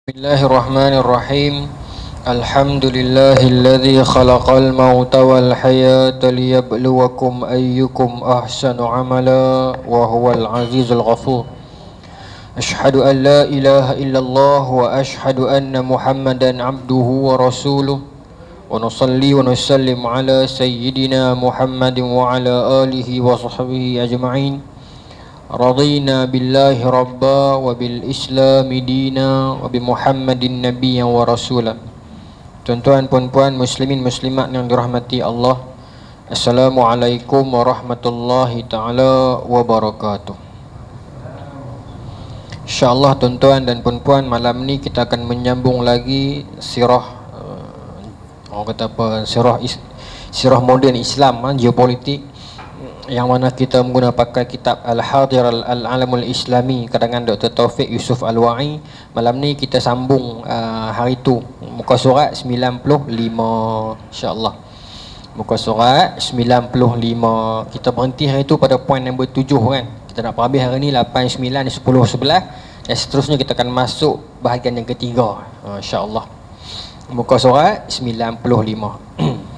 Bismillahirrahmanirrahim. Alhamdulillahilladzi khalaqal mauta wal hayata liyabluwakum ayyukum ahsanu amala wa huwal azizul ghafur. Ashhadu an la ilaha illallah wa ashhadu anna Muhammadan abduhu wa rasuluh. Wa nusalli wa nusallim ala sayyidina Muhammadin wa ala alihi wa sahbihi ajma'in. Radina billahi rabba wa bil islami dina wa bi muhammadin nabiyyan wa rasula. Tuan-tuan puan-puan muslimin muslimat yang dirahmati Allah, Assalamualaikum warahmatullahi taala wabarakatuh. InsyaAllah tuan-tuan dan puan-puan, malam ni kita akan menyambung lagi sirah orang kata apa, sirah moden Islam, geopolitik, yang mana kita menggunakan pakai kitab Al-Hadir Al-Alamul Islami karangan Dr. Taufik Yusuf Al-Wa'i. Malam ni kita sambung hari tu muka surat 95 insya-Allah. Muka surat 95. Kita berhenti hari tu pada poin nombor 7 kan. Kita nak habis hari ni 8, 9, 10, 11 dan seterusnya kita akan masuk bahagian yang ketiga insya-Allah. Muka surat 95.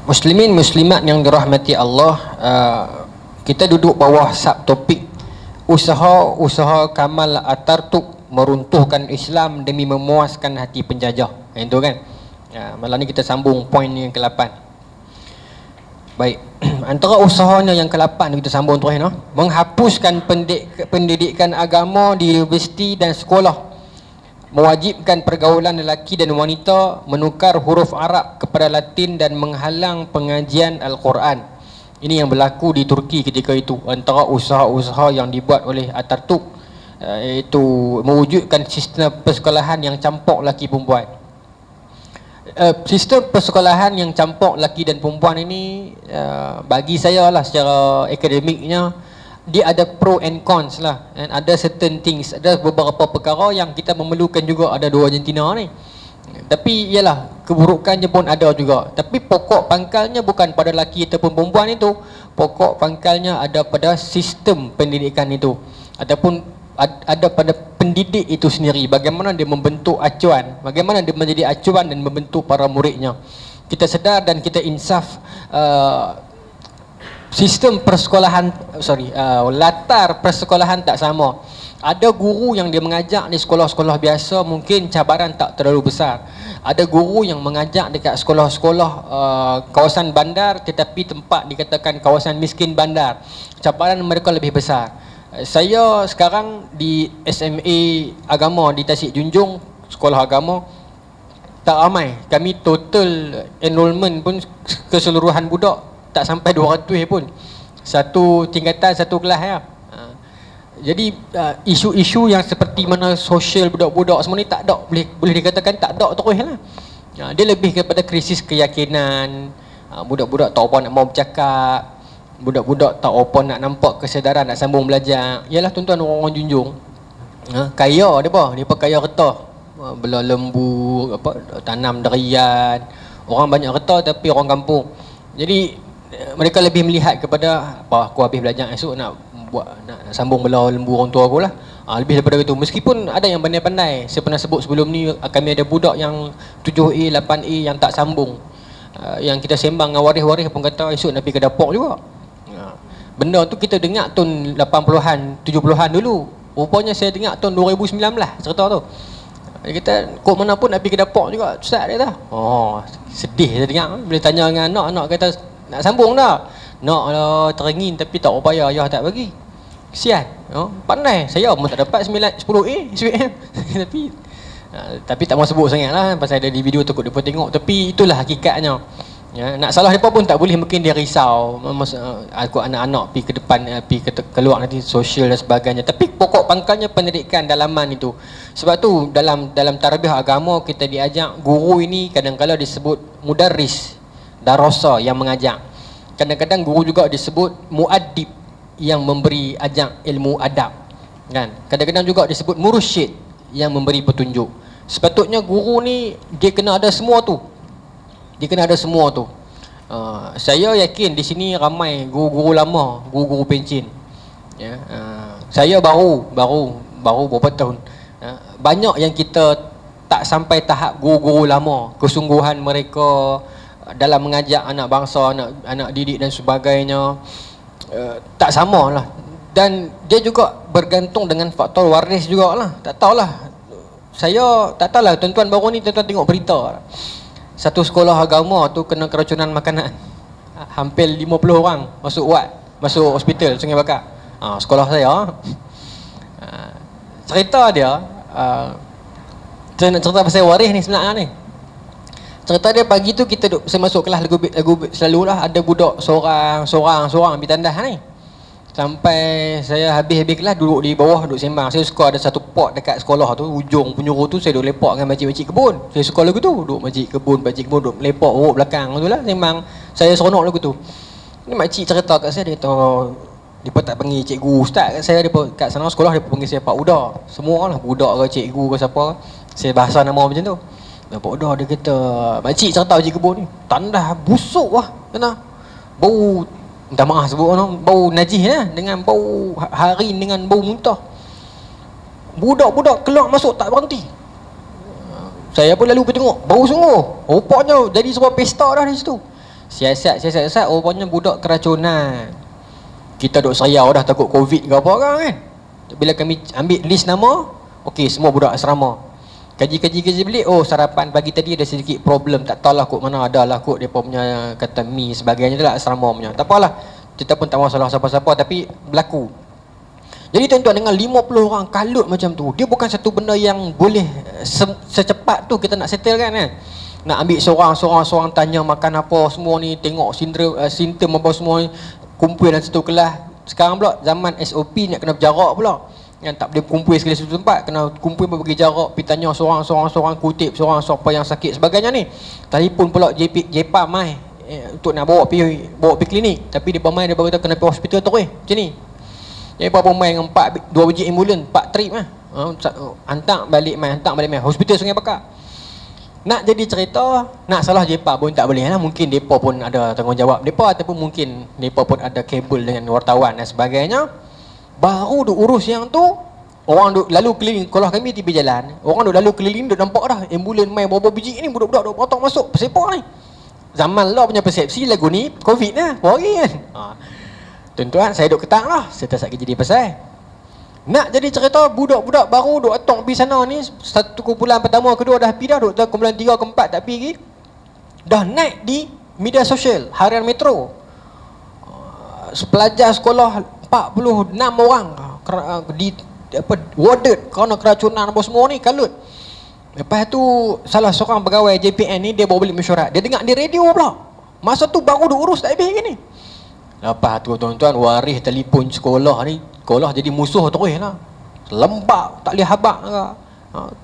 Muslimin muslimat yang dirahmati Allah, kita duduk bawah subtopik usaha Kamal Atatürk meruntuhkan Islam demi memuaskan hati penjajah. Itu kan. Malam ni kita sambung poin yang ke-8. Baik. Antara usahanya yang ke-8 kita sambung terus menghapuskan pendidikan agama di universiti dan sekolah, mewajibkan pergaulan lelaki dan wanita, menukar huruf Arab kepada Latin dan menghalang pengajian Al-Quran. Ini yang berlaku di Turki ketika itu. Antara usaha-usaha yang dibuat oleh Atatürk iaitu mewujudkan sistem persekolahan yang campur lelaki perempuan. Sistem persekolahan yang campur lelaki dan perempuan ini, bagi saya lah secara akademiknya, dia ada pro and cons lah, and ada certain things, ada beberapa perkara yang kita memerlukan juga ada dua Argentina ni. Tapi ialah keburukannya pun ada juga. Tapi pokok pangkalnya bukan pada lelaki ataupun perempuan itu. Pokok pangkalnya ada pada sistem pendidikan itu, ataupun ada pada pendidik itu sendiri. Bagaimana dia membentuk acuan, bagaimana dia menjadi acuan dan membentuk para muridnya. Kita sedar dan kita insaf, sistem persekolahan, latar persekolahan tak sama. Ada guru yang dia mengajak di sekolah-sekolah biasa, mungkin cabaran tak terlalu besar. Ada guru yang mengajak dekat sekolah-sekolah kawasan bandar, tetapi tempat dikatakan kawasan miskin bandar, cabaran mereka lebih besar. Saya sekarang di SMA agama di Tasik Junjung, sekolah agama, tak ramai. Kami total enrollment pun keseluruhan budak tak sampai 200 pun. Satu tingkatan, satu kelas ya. Jadi isu-isu yang seperti mana sosial budak-budak semua ni tak ada, boleh dikatakan tak ada terus lah. Dia lebih kepada krisis keyakinan. Budak-budak tak apa nak mau bercakap, budak-budak tak apa nak nampak kesedaran nak sambung belajar. Yalah tuan-tuan orang junjung, kaya depa kaya harta, bela lembu, tanam durian. Orang banyak harta tapi orang kampung. Jadi mereka lebih melihat kepada aku habis belajar esok nak sambung bela lembu orang tua aku lah. Lebih daripada itu. Meskipun ada yang pandai-pandai, saya pernah sebut sebelum ni, kami ada budak yang 7A, 8A yang tak sambung, yang kita sembang dengan waris-waris pun kata esok nak pergi ke dapur juga. Benda tu kita dengar tahun 80-an, 70-an dulu. Rupanya saya dengar tahun 2019 cerita tu. Dia kata kok mana pun nak pergi ke dapur juga, ustaz dia kata. Sedih saya dengar. Bila tanya dengan anak kata nak sambung tak? Nak lah, teringin tapi tak upaya, ayah tak bagi. Kesian. Pandai. Saya pun tak dapat 9, 10A SPM. tapi tak mau sebut sangat lah, pasal ada di video takut mereka tengok. Tapi itulah hakikatnya. Nak salah mereka pun tak boleh, mungkin dia risau. Aku anak-anak pergi ke depan, pergi keluar nanti sosial dan sebagainya. Tapi pokok pangkalnya pendidikan dalaman itu. Sebab tu dalam tarbiyah agama kita diajak, guru ini kadang-kadang disebut mudarris, darasa yang mengajak. Kadang-kadang guru juga disebut muaddib yang memberi ajak ilmu adab, kan? Kadang-kadang juga disebut mursyid yang memberi petunjuk. Sepatutnya guru ni dia kena ada semua tu. Saya yakin di sini ramai guru-guru lama, guru-guru pencen. Saya baru baru berapa tahun. Banyak yang kita tak sampai tahap guru-guru lama, kesungguhan mereka dalam mengajak anak bangsa, anak didik dan sebagainya tak sama lah. Dan dia juga bergantung dengan faktor waris jugalah. Tak tahulah, saya tak tahulah, tuan-tuan baru ni tuan-tuan tengok berita, satu sekolah agama tu kena keracunan makanan, hampir 50 orang masuk ward, masuk hospital Sungai Bakar. Sekolah saya. Cerita dia, saya nak cerita pasal waris ni sebenarnya ni. Cerita dia pagi tu saya masuk kelas lagu selalulah ada budak seorang ambil tandas ni. Sampai saya habis kelas duduk di bawah, duduk sembang. Saya suka ada satu pot dekat sekolah tu, ujung penjuru tu saya duduk lepak dengan makcik-makcik kebun. Saya suka lagu tu, duduk makcik kebun duduk lepak urut belakang tu lah sembang. Saya seronok lagu tu. Ni makcik cerita kat saya, dia kata dia tak panggil cikgu ustaz kat saya, dia kat sana sekolah dia panggil saya Pak Uda. Semua lah budak ke cikgu ke siapa, saya bahasa nama macam tu. Pak Uda dia kata, makcik cerita makcik kebun ni, tandas busuk lah kena. Bau, minta maaf sebut no, bau najis lah, dengan bau harin, dengan bau muntah. Budak-budak keluar masuk tak berhenti. Saya pun lalu pergi tengok, bau sungguh. Rupanya jadi sebuah pesta dah di situ. Siasat rupanya budak keracunan. Kita duk seriau dah takut covid ke apa kan. Bila kami ambil list nama, okey semua budak asrama. Kaji balik, oh sarapan pagi tadi ada sedikit problem, tak tahulah kot mana ada lah kot depa punya kata mi sebagainya lah asrama punya. Tak apalah, kita pun tak masalah siapa-siapa, tapi berlaku. Jadi tuan-tuan, dengan 50 orang kalut macam tu, dia bukan satu benda yang boleh secepat tu kita nak settle kan. Nak ambil seorang tanya makan apa semua ni, tengok simptom apa semua ni, kumpul dalam satu kelas. Sekarang pula zaman SOP nak kena berjarak pula. Yang tak boleh kumpul sekali satu tempat, kena kumpul berbagi jarak, pergi tanya seorang kutip, siapa yang sakit sebagainya ni. Telefon pula JPA mai untuk nak bawa pergi klinik, tapi dia mai dia berkata kena pergi hospital terus macam ni. Jadi apa mai dengan 2 biji ambulans, 4 trip hantar balik mai hospital Sungai Bakar. Nak jadi cerita, nak salah JPA pun tak boleh lah. Mungkin depa pun ada tanggungjawab depa, ataupun mungkin depa pun ada kabel dengan wartawan dan sebagainya. Baru duk urus yang tu, orang duk lalu keliling sekolah kami tepi jalan. Orang duk lalu keliling, duk nampak dah ambulans mai berapa biji ni, budak-budak duk potong masuk persepah ni. Zaman lah punya persepsi lagu ni covid lah, hari kan. Tuan-tuan, saya duk ketang lah, saya tak sakit jadi pasal. Nak jadi cerita, budak-budak baru duk atong pergi sana ni, satu kumpulan pertama, kedua dah pergi dah, duk kumpulan 3 ke 4 tak pergi lagi. Dah naik di media sosial harian Metro. Pelajar sekolah 46 orang warded kerana keracunan apa semua ni kalut. Lepas tu salah seorang pegawai JPN ni, dia bawa balik mesyuarat. Dia dengar di radio pula. Masa tu baru diurus tak habis lagi ni. Lepas tu tuan-tuan, waris telefon sekolah ni, sekolah jadi musuh terus lah. Lembab, tak boleh habaq ke.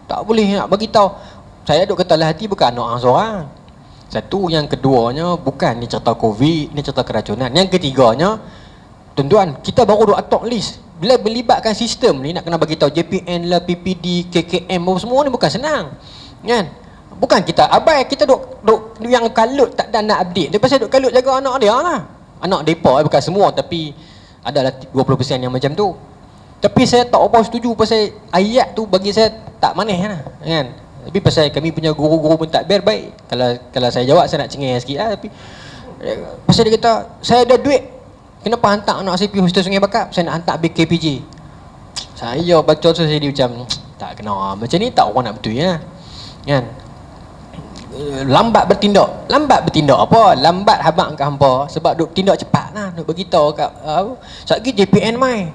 Tak boleh nak bagi tahu. Saya duk kata lah hati bukan anak orang seorang. Satu, yang keduanya bukan ni cerita covid, ni cerita keracunan. Yang ketiganya, tuan-tuan, kita baru duk atok list. Bila melibatkan sistem ni, nak kena bagi tahu JPN lah, PPD, KKM semua ni bukan senang. Kan? Bukan kita abai, kita duk yang kalut tak ada nak update. Dia pasal duk kalut jaga anak dia lah. Anak depa bukan semua, tapi adalah 20% yang macam tu. Tapi saya tak apa setuju pasal ayat tu, bagi saya tak manis lah. Kan? Tapi pasal kami punya guru-guru pun tak baik. Kalau saya jawab, saya nak cengeng sikit lah. Tapi pasal dia kata, saya ada duit, kenapa hantar anak saya pergi hostel Sungai Bakar? Saya nak hantar BKPJ. Saya baca tu saya macam tak kena. Macam ni tak orang nak betul ya. Kan? Lambat bertindak apa? Lambat habaq kat hampa sebab duk tindak cepat lah. Duk bagi tahu kat satgi JPN mai.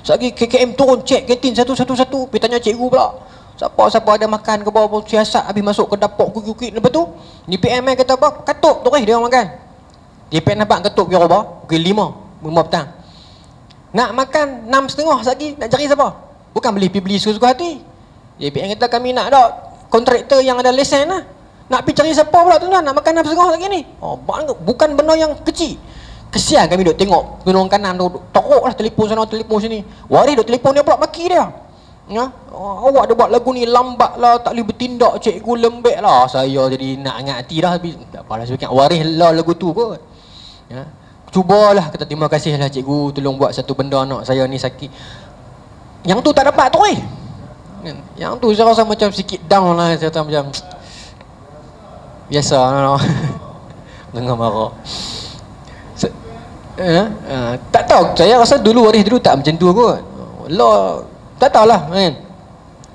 Satgi KKM turun cek kantin satu-satu. Pergi tanya cikgu pula. Siapa ada makan ke bawah siasat habis masuk ke dapur kukik. Lepas tu JPN mai kata apa? Katuk terus dia orang makan. JPN habaq katuk pergi robah pukul 5 petang. Nak makan 6.30 lagi, nak cari siapa? Bukan beli suka-suka hati. JPN kata kami nak ada kontraktor yang ada lesen lah. Nak pergi cari siapa pula tuan-tuan, nak makan 6.30 lagi ni. Bukan benda yang kecil. Kesian kami duk tengok gunung kanan tu, teruk lah telefon sana telefon sini. Waris duk telefon dia pula maki dia. Awak dia buat lagu ni lambat lah, tak boleh bertindak, cikgu lembek lah. Saya jadi nak angkat hati dah, tapi tak apalah, sebaiknya waris lah lagu tu kot. Cubalah, kata terima kasih lah cikgu, tolong buat satu benda, anak saya ni sakit. Yang tu tak dapat tu Yang tu saya rasa macam sikit down lah. Saya rasa macam biasa no. Dengar marah. Tak tahu, saya rasa dulu waris dulu tak macam tu kot. Allah, tak tahulah kan.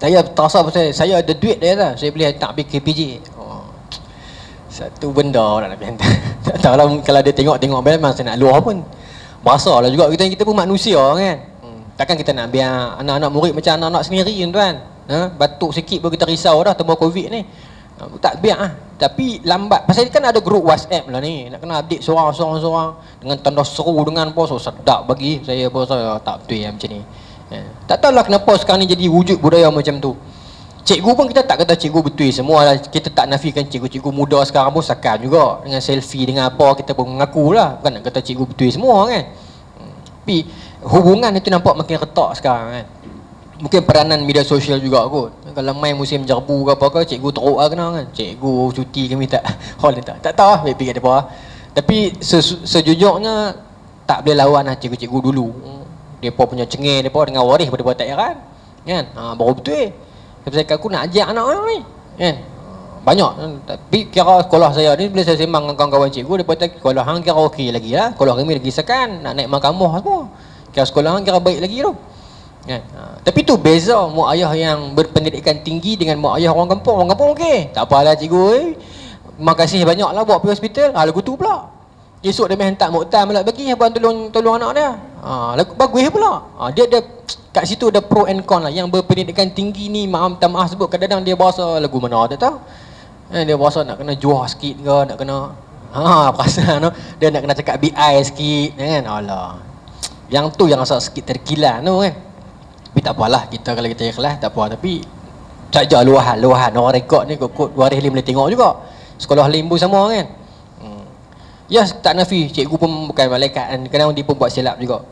Saya terasa pasal saya ada duit dia lah. Saya boleh hantar pergi KPJ. Satu benda nak hantar. Tak tahulah kalau dia tengok memang saya nak luar pun. Berasalah juga kita pun manusia kan. Takkan kita nak biar anak-anak murid macam anak-anak sendiri tuan. Batuk sikit pun kita risau dah tambah Covid ni. Tak biar Tapi lambat. Pasal kan ada grup WhatsApp lah ni. Nak kena update seorang-seorang dengan tanda seru dengan apa. So sedap bagi saya pun saya tak betul macam ni. Tak tahulah kenapa sekarang ni jadi wujud budaya macam tu. Cikgu pun kita tak kata cikgu betul semua lah. Kita tak nafikan cikgu-cikgu muda sekarang pun sakal juga. Dengan selfie dengan apa kita pun mengaku lah. Bukan nak kata cikgu betul semua kan. Tapi hubungan itu nampak makin retak sekarang kan. Mungkin peranan media sosial juga kot. Kalau main musim jerbu ke apa ke, cikgu teruk lah kena kan. Cikgu cuti kami tak tak tahu lah baik kat depa. Tapi sejujurnya tak boleh lawan lah cikgu-cikgu dulu. Depa punya cengeng depa dengan waris depa tak heran kan. Baru betul Sebab aku nak ajak anak-anak ni kan. Banyak. Tapi kira sekolah saya ni bila saya sembang dengan kawan-kawan cikgu, depa kata sekolah hang kira okey lagi lah. Sekolah kami lagi sekan nak naik mahkamah semua. Kira sekolah hang kira baik lagi tu. Kan? Tapi tu beza mak ayah yang berpendidikan tinggi dengan mak ayah orang kampung. Orang kampung okey. Tak apalah cikgu terima kasih banyaklah buat pergi hospital. Lagu tu pula. Esok dia main hantar muktam pula bagi abang tolong anak dia. Lagu bagus pula. Dia ada kat situ ada pro and con lah. Yang berpendidikan tinggi ni maaf sebut kadang-kadang dia berasa lagu mana tak tahu. Dia berasa nak kena jual sikit ke, nak kena perasan no? Dia nak kena cakap BI sikit kan. Alah. Yang tu yang rasa sikit terkilan tu kan. Tapi tak apalah, kita kalau kita ikhlas tak apa. Tapi saja luahan orang rekod ni kod waris boleh tengok juga. Sekolah lain pun sama kan. Ya tak nafi cikgu pun bukan malaikat kan. Kadang dia pun buat silap juga.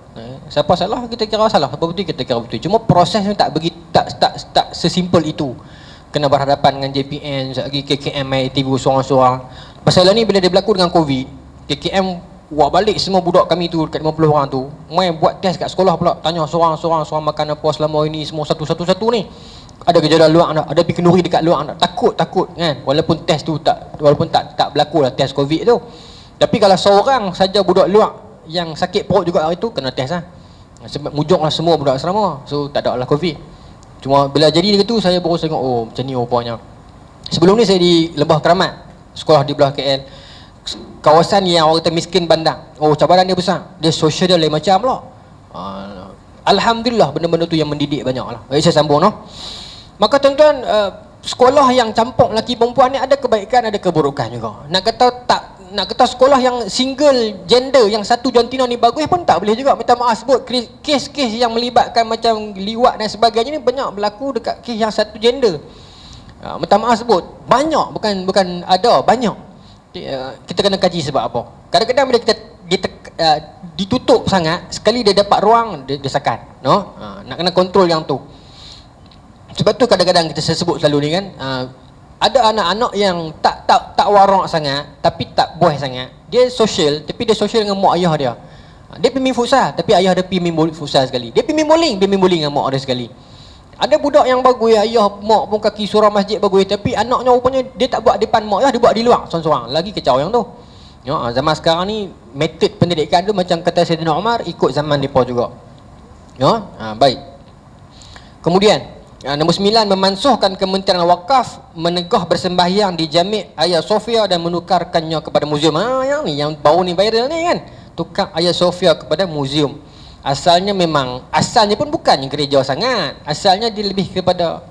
Siapa salah kita kira salah, siapa betul kita kira betul. Cuma proses ni tak sesimpel itu. Kena berhadapan dengan JPN, lagi KKM TV seorang-seorang. Pasal ni bila dia berlaku dengan Covid, KKM buat balik semua budak kami tu dekat 50 orang tu, main buat test kat sekolah pula, tanya seorang-seorang makan apa selama ini, semua satu-satu ni. Ada gejala luar tak, ada kenduri dekat luar tak, takut kan. Walaupun test tu tak berlaku lah test Covid tu. Tapi kalau seorang saja budak luar yang sakit perut juga hari tu kena test lah. Sebab mujuklah semua budak asrama. So tak ada lah Covid. Cuma bila jadi gitu saya baru tengok macam ni rupanya. Sebelum ni saya di Lebah Keramat, sekolah di belah KL. Kawasan yang orang kata miskin bandar. Cabaran dia besar. Dia sosial dia lain macam pula. Alhamdulillah benda-benda tu yang mendidik banyak lah. Baik saya sambung no. Maka tuan-tuan, sekolah yang campur lelaki perempuan ni ada kebaikan ada keburukan juga. Nak kata sekolah yang single gender yang satu jantina ni bagus pun tak boleh juga. Minta maaf sebut kes-kes yang melibatkan macam liwat dan sebagainya ni banyak berlaku dekat kes yang satu gender. Minta maaf sebut banyak, bukan ada, banyak. Kita kena kaji sebab apa. Kadang-kadang bila kita ditutup sangat, sekali dia dapat ruang dia sakan no? Nak kena kontrol yang tu. Sebab tu kadang-kadang kita sebut selalu ni kan, ada anak-anak yang tak warak sangat tapi tak buih sangat. Dia sosial tapi dia sosial dengan mak ayah dia. Dia pergi main futsal tapi ayah dia pergi main futsal sekali. Dia pergi main bowling dengan mak dia sekali. Ada budak yang bagus, ayah mak pun kaki surau masjid bagus, tapi anaknya rupanya dia tak buat depan mak dia buat di luar seorang-seorang. Lagi kacau yang tu. Zaman sekarang ni metod pendidikan tu macam kata Saidina Umar, ikut zaman depa juga. Baik. Kemudian nombor 9, memansuhkan Kementerian Wakaf menegah bersembahyang di Jami' Hagia Sophia dan menukarkannya kepada muzium. Yang ni yang baru ni viral ni kan. Tukar Hagia Sophia kepada muzium. Asalnya pun bukan gereja sangat. Asalnya dia lebih kepada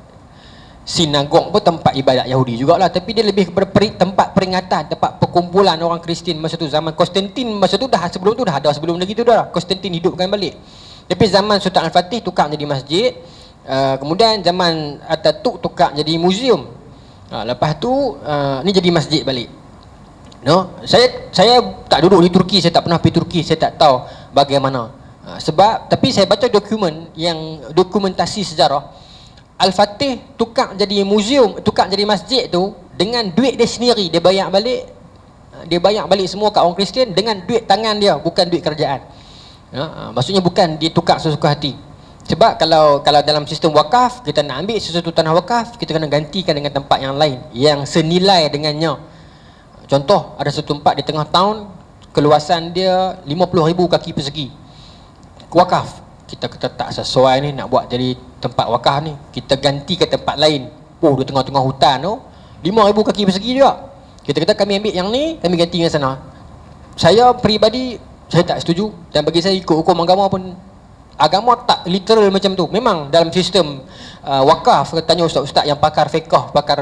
sinagog pun tempat ibadat Yahudi jugalah, tapi dia lebih kepada tempat peringatan, tempat perkumpulan orang Kristian masa tu. Zaman Konstantin masa tu sebelum tu dah ada, sebelum lagi tu dah Konstantin hidupkan balik. Tapi zaman Sultan Al-Fatih tukar jadi masjid. Kemudian zaman Atatürk tukar jadi muzium. Lepas tu ni jadi masjid balik. No, saya tak duduk di Turki, saya tak pernah pergi Turki, saya tak tahu bagaimana. Tapi saya baca dokumentasi sejarah. Al-Fatih tukar jadi muzium, tukar jadi masjid tu dengan duit dia sendiri. Dia bayar balik semua kat orang Kristian dengan duit tangan dia, bukan duit kerajaan. Maksudnya bukan dia tukar sesuka hati. Sebab kalau dalam sistem wakaf, kita nak ambil sesuatu tanah wakaf, kita kena gantikan dengan tempat yang lain yang senilai dengannya. Contoh, ada satu tempat di tengah town, keluasan dia 50,000 kaki persegi, wakaf. Kita kata tak sesuai ni nak buat jadi tempat wakaf ni, kita ganti ke tempat lain. Oh, di tengah-tengah hutan tu 5,000 kaki persegi juga. Kita kata kami ambil yang ni, kami ganti dengan sana. Saya peribadi, saya tak setuju. Dan bagi saya ikut hukum agama pun, agama tak literal macam tu. Memang dalam sistem wakaf, tanya ustaz-ustaz yang pakar fiqh, pakar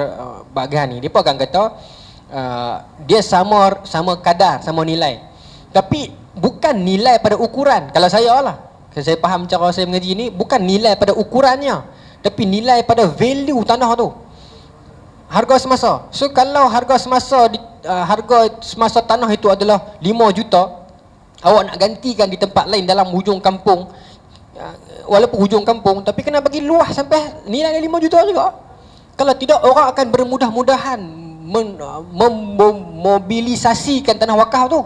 bahagian ni, dia pun akan kata dia sama kadar, sama nilai. Tapi bukan nilai pada ukuran. Kalau saya lah, saya faham cara saya mengaji ni, bukan nilai pada ukurannya, tapi nilai pada value tanah tu, harga semasa. So kalau harga semasa tanah itu adalah 5 juta, awak nak gantikan di tempat lain dalam hujung kampung, walaupun hujung kampung, tapi kena bagi luah sampai nilai 5 juta juga. Kalau tidak, orang akan bermudah-mudahan memobilisasikan tanah wakaf tu.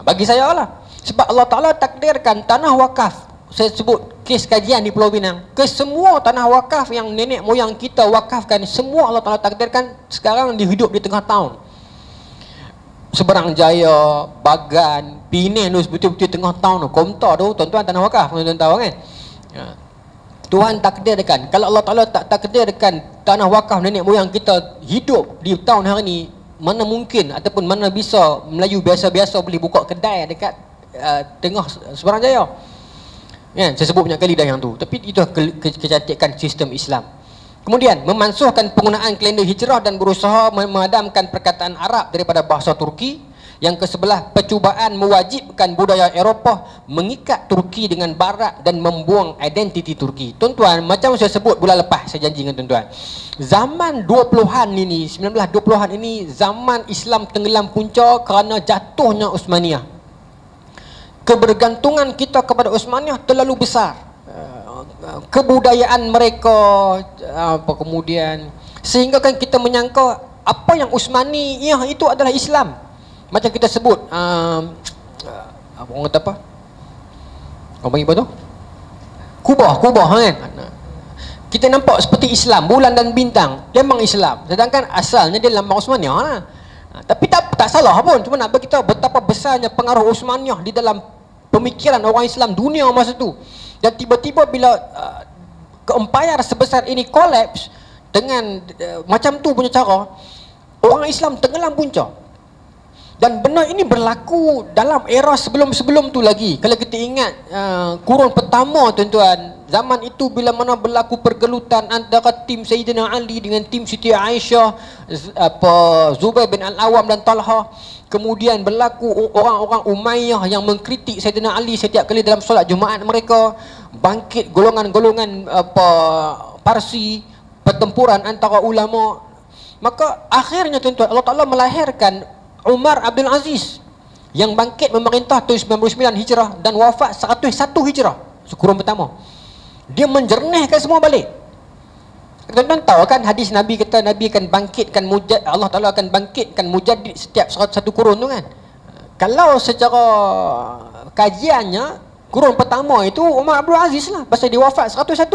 Bagi saya lah, sebab Allah Ta'ala takdirkan tanah wakaf, saya sebut kes kajian di Pulau Pinang, ke semua tanah wakaf yang nenek moyang kita wakafkan, semua Allah Ta'ala takdirkan sekarang dihidup di tengah tahun. Seberang Jaya, Bagan, Penang tu betul-betul tengah tahun tu. Komtar tu, tuan-tuan tanah wakaf, tuan-tuan tahu kan. Tuhan takdirkan. Kalau Allah Ta'ala tak takdirkan tanah wakaf nenek moyang kita hidup di tahun hari ni, mana mungkin ataupun mana bisa Melayu biasa-biasa boleh buka kedai dekat tengah Seberang Jaya. Kan, saya sebut banyak kali dah yang tu. Tapi itu kecantikan sistem Islam. Kemudian memansuhkan penggunaan kalender hijrah dan berusaha memadamkan perkataan Arab daripada bahasa Turki. Yang kesebelah, percubaan mewajibkan budaya Eropah mengikat Turki dengan Barat dan membuang identiti Turki. Tuan-tuan, macam saya sebut bulan lepas, saya janji dengan tuan-tuan, zaman 20-an ini, 1920-an ini, zaman Islam tenggelam punca kerana jatuhnya Uthmaniyah. Kebergantungan kita kepada Uthmaniyah terlalu besar. Kebudayaan mereka kemudian sehingga kan kita menyangka apa yang Uthmaniyah itu adalah Islam. Macam kita sebut orang kata apa? Orang panggil apa tu? Kubah kan? Kita nampak seperti Islam, bulan dan bintang, memang Islam. Sedangkan asalnya dia lambang Uthmaniyah lah. Tapi tak salah pun, cuma nak bagi tahu betapa besarnya pengaruh Uthmaniyah di dalam pemikiran orang Islam dunia masa tu. Dan tiba-tiba bila empayar sebesar ini collapse dengan macam tu punya cara, orang Islam tenggelam punca. Dan benda ini berlaku dalam era sebelum-sebelum tu lagi. Kalau kita ingat kurun pertama tuan-tuan, zaman itu bila mana berlaku pergelutan antara tim Sayyidina Ali dengan tim Siti Aisyah, Zubair bin Al-Awam dan Talha. Kemudian berlaku orang-orang Umayyah yang mengkritik Sayyidina Ali setiap kali dalam solat Jumaat mereka. Bangkit golongan-golongan Parsi, pertempuran antara ulama. Maka akhirnya tuan-tuan, Allah Ta'ala melahirkan Umar Abdul Aziz yang bangkit memerintah tahun 99 Hijrah dan wafat 101 Hijrah, kurun pertama. Dia menjernihkan semua balik. Tuan-tuan tahu kan hadis Nabi kata Nabi akan bangkitkan Allah Ta'ala akan bangkitkan mujaddid setiap satu kurun tu kan. Kalau secara kajiannya, kurun pertama itu Umar Abdul Aziz lah, pasal dia wafat 101.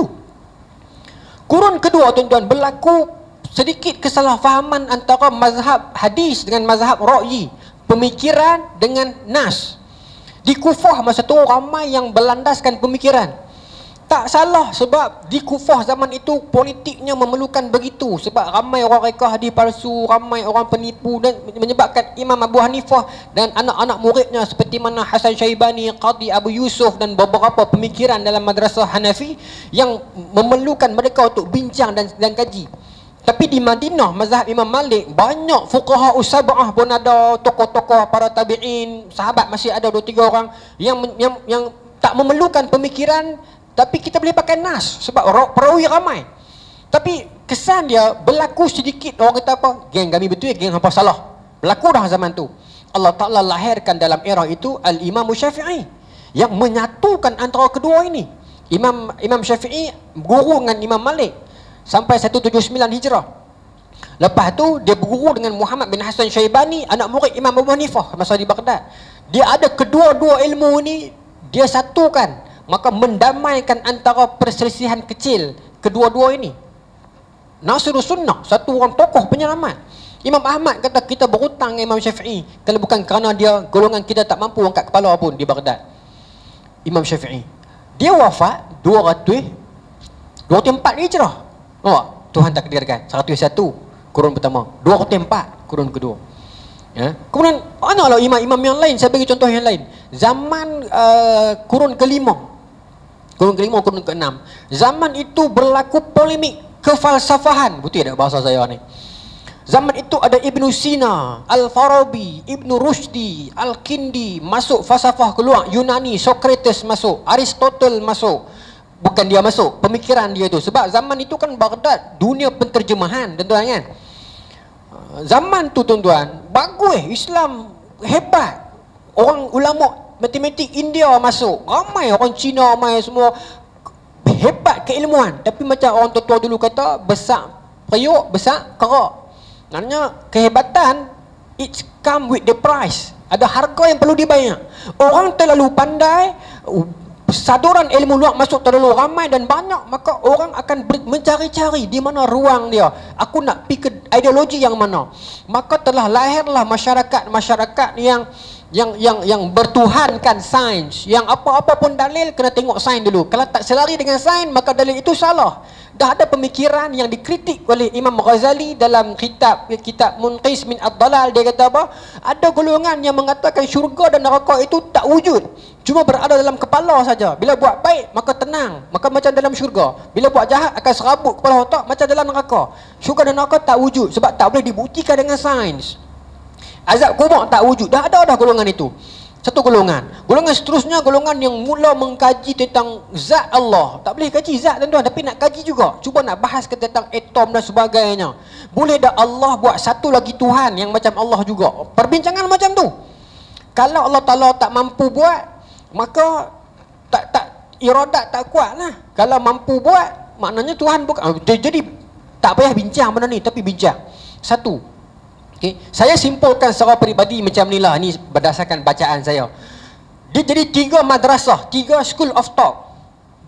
Kurun kedua tuan-tuan, berlaku sedikit kesalahfahaman antara mazhab hadis dengan mazhab ra'yi, pemikiran dengan nas. Di Kufah masa tu ramai yang berlandaskan pemikiran. Tak salah, sebab di Kufah zaman itu politiknya memerlukan begitu. Sebab ramai orang reka hadis palsu, ramai orang penipu, dan menyebabkan Imam Abu Hanifah dan anak-anak muridnya seperti mana Hasan Syaibani, Qadhi Abu Yusuf dan beberapa pemikiran dalam madrasah Hanafi yang memerlukan mereka untuk bincang dan kaji. Tapi di Madinah, mazhab Imam Malik, banyak fuqaha usaba'ah pun ada, tokoh-tokoh para tabi'in, sahabat masih ada 2-3 orang yang tak memerlukan pemikiran, tapi kita boleh pakai nas sebab perawi ramai. Tapi kesan dia berlaku sedikit, orang kata apa? Geng kami betul ya, geng hampa salah. Berlaku dah zaman tu. Allah Ta'ala lahirkan dalam era itu Al-Imam Syafi'i yang menyatukan antara kedua ini. Imam Syafi'i guru dengan Imam Malik sampai 179 Hijrah. Lepas tu dia berguru dengan Muhammad bin Hasan Syaibani, anak murid Imam Abu Hanifah masa di Baghdad. Dia ada kedua-dua ilmu ni dia satukan, maka mendamaikan antara perselisihan kecil kedua-dua ini. Nasirus Sunnah, satu orang tokoh penyelamat. Imam Ahmad kata kita berhutang dengan Imam Syafi'i kalau bukan kerana dia golongan kita tak mampu angkat kepala pun di Baghdad. Imam Syafi'i dia wafat 204 Hijrah. Oh, Tuhan takdirkan 101 kurun pertama, 204 kurun kedua. Ya. Kemudian analah imam-imam yang lain, saya bagi contoh yang lain. Zaman kurun kelima, kurun keenam, zaman itu berlaku polemik kefalsafahan. Betul tak bahasa saya ni? Zaman itu ada Ibn Sina, Al-Farabi, Ibn Rushdi, Al-Kindi masuk falsafah keluar, Yunani, Socrates masuk, Aristotle masuk. Bukan dia masuk, pemikiran dia itu. Sebab zaman itu kan Baghdad dunia penterjemahan, tuan-tuan kan. Zaman tu tuan-tuan, bagus, Islam hebat. Orang ulama matematik India masuk, ramai orang Cina, ramai semua hebat keilmuan. Tapi macam orang tua-tua dulu kata, besar periuk, besar kerak. Maknanya kehebatan it come with the price. Ada harga yang perlu dibayar. Orang terlalu pandai, saduran ilmu luar masuk terlalu ramai dan banyak, maka orang akan mencari-cari di mana ruang dia. Aku nak pergi ke ideologi yang mana. Maka telah lahirlah masyarakat yang bertuhankan sains. Yang apa-apa pun dalil kena tengok sains dulu. Kalau tak selari dengan sains, maka dalil itu salah. Dah ada pemikiran yang dikritik oleh Imam Ghazali dalam kitab Munqis min Ad-Dalal. Dia kata apa? Ada golongan yang mengatakan syurga dan neraka itu tak wujud, cuma berada dalam kepala saja. Bila buat baik maka tenang, maka macam dalam syurga. Bila buat jahat akan serabut kepala otak macam dalam neraka. Syurga dan neraka tak wujud sebab tak boleh dibuktikan dengan sains. Azab kubur tak wujud. Dah ada golongan itu. Satu golongan. Golongan seterusnya, golongan yang mula mengkaji tentang zat Allah. Tak boleh kaji zat tuan-tuan, tapi nak kaji juga. Cuba nak bahas tentang atom dan sebagainya. Boleh dah Allah buat satu lagi Tuhan yang macam Allah juga. Perbincangan macam tu. Kalau Allah Ta'ala tak mampu buat, maka iradat tak kuat lah. Kalau mampu buat, maknanya Tuhan bukan. Jadi tak payah bincang benda ni, tapi bincang. Satu. Okay. Saya simpulkan secara peribadi macam ni lah. Ni berdasarkan bacaan saya. Dia jadi 3 madrasah, 3 school of thought.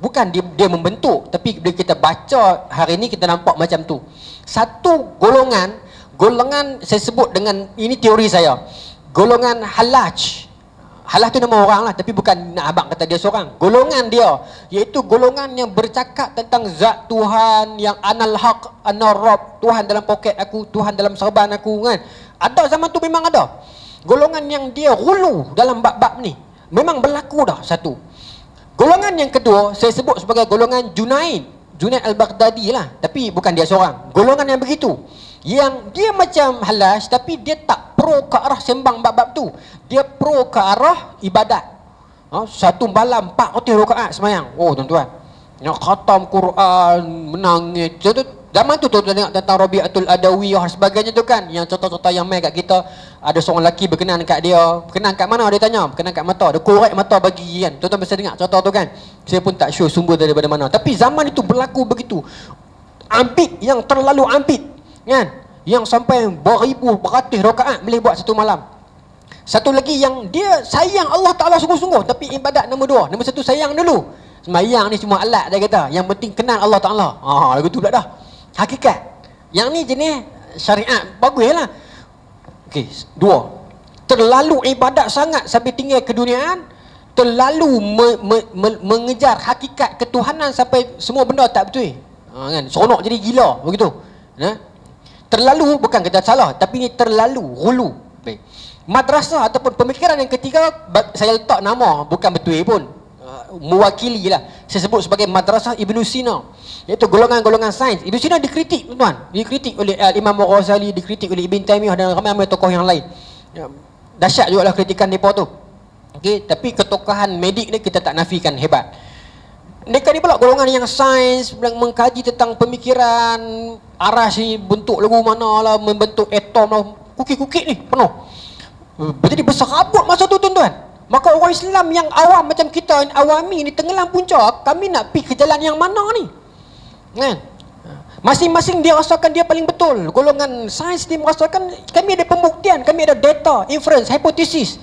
Bukan dia membentuk, tapi bila kita baca hari ni kita nampak macam tu. Satu golongan saya sebut dengan, ini teori saya, golongan Halaj. Halaj tu nama orang lah, tapi bukan nak abang kata dia seorang. Golongan dia, iaitu golongan yang bercakap tentang zat Tuhan, yang anal haq, anar rab, Tuhan dalam poket aku, Tuhan dalam serban aku kan. Ada zaman tu memang ada. Golongan yang dia hulu dalam bab-bab ni. Memang berlaku dah satu. Golongan yang kedua, saya sebut sebagai golongan Junaid Al-Baghdadi lah. Tapi bukan dia seorang. Golongan yang begitu. Yang dia macam Halaj, tapi dia tak pro ke arah sembang bab-bab tu. Dia pro ke arah ibadat. Satu malam 4 rakaat semayang. Oh tuan-tuan, yang khatam Quran, menangis. Zaman tu tuan-tuan tengok tentang Rabi'atul Adawiyah dan sebagainya tu kan. Yang cerita-cerita yang main kat kita, ada seorang lelaki berkenan kat dia. Berkenan kat mana dia tanya? Berkenan kat mata. Dia korek mata bagi kan. Tuan-tuan biasa dengar cerita tu kan. Saya pun tak sure sumber daripada mana. Tapi zaman itu berlaku begitu. Ambit yang terlalu ambit kan, yang sampai beratus rakaat boleh buat satu malam. Satu lagi yang dia sayang Allah Ta'ala sungguh-sungguh, tapi ibadat nombor 2. Nombor 1 sayang dulu. Semayang ni cuma alat dia kata. Yang penting kenal Allah Ta'ala. Lagu tu pula dah hakikat. Yang ni jenis syariat bagus lah. Okey, 2. Terlalu ibadat sangat sampai tinggal keduniaan. Terlalu mengejar hakikat ketuhanan sampai semua benda tak betul. Kan? Seronok jadi gila begitu. Terlalu, bukan kata salah, tapi ni terlalu hulu. Baik. Madrasah ataupun pemikiran yang ketiga, saya letak nama, bukan betul pun, mewakili lah. Saya sebut sebagai Madrasah Ibn Sina, iaitu golongan-golongan sains. Ibn Sina dikritik tuan, dikritik oleh Imam Ghazali, dikritik oleh Ibn Taymiyah dan ramai-ramai tokoh yang lain. Dahsyat juga lah kritikan mereka tu. Okay, tapi ketokohan medik ni kita tak nafikan hebat. Mereka ni pula golongan yang sains, yang mengkaji tentang pemikiran, aras ni bentuk lagu mana lah, membentuk atom lah, kukik-kukik ni penuh. Jadi besar rabut masa tu tuan-tuan. Maka orang Islam yang awam macam kita, awami ni tenggelam punca, kami nak pergi ke jalan yang mana ni? Kan? Masing-masing dia rasakan dia paling betul. Golongan sains dia merasakan kami ada pembuktian, kami ada data, inference, hipotesis.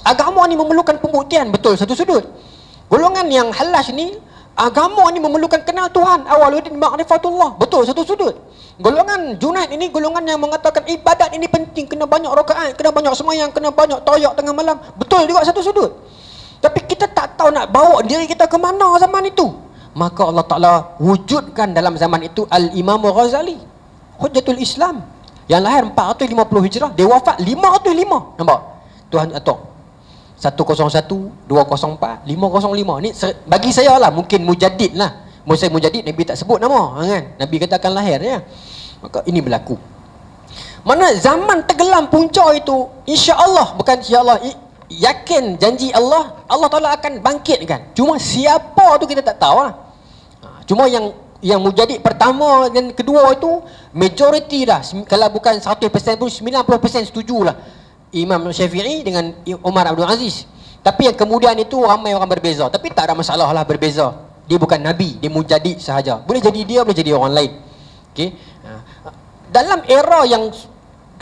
Agama ni memerlukan pembuktian, betul satu sudut. Golongan yang halas ni, agama ni memerlukan kenal Tuhan. Awaluddin ma'rifatullah. Betul, satu sudut. Golongan Junaid ini golongan yang mengatakan ibadat ini penting, kena banyak rakaat, kena banyak sembahyang, kena banyak tayak tengah malam. Betul juga satu sudut. Tapi kita tak tahu nak bawa diri kita ke mana zaman itu. Maka Allah Ta'ala wujudkan dalam zaman itu Al-Imam Ghazali, Hujjatul Islam, yang lahir 450 Hijrah, dia wafat 505. Nampak? Tuhan atok 101, 204, 505. Ni bagi saya lah, mungkin mujaddid lah. Masa mujaddid Nabi tak sebut nama kan? Nabi kata akan lahir ya. Maka ini berlaku. Mana zaman tenggelam punca itu, insya-Allah, bukan insya-Allah, yakin janji Allah, Allah Ta'ala akan bangkitkan. Cuma siapa tu kita tak tahu lah. Cuma yang mujaddid pertama dan kedua itu majoriti dah. Kalau bukan 100% pun 90% setujulah Imam Syafi'i dengan Umar Abdul Aziz. Tapi yang kemudian itu ramai orang berbeza. Tapi tak ada masalah lah berbeza. Dia bukan Nabi, dia mujaddid sahaja. Boleh jadi dia, boleh jadi orang lain. Okay? Dalam era yang,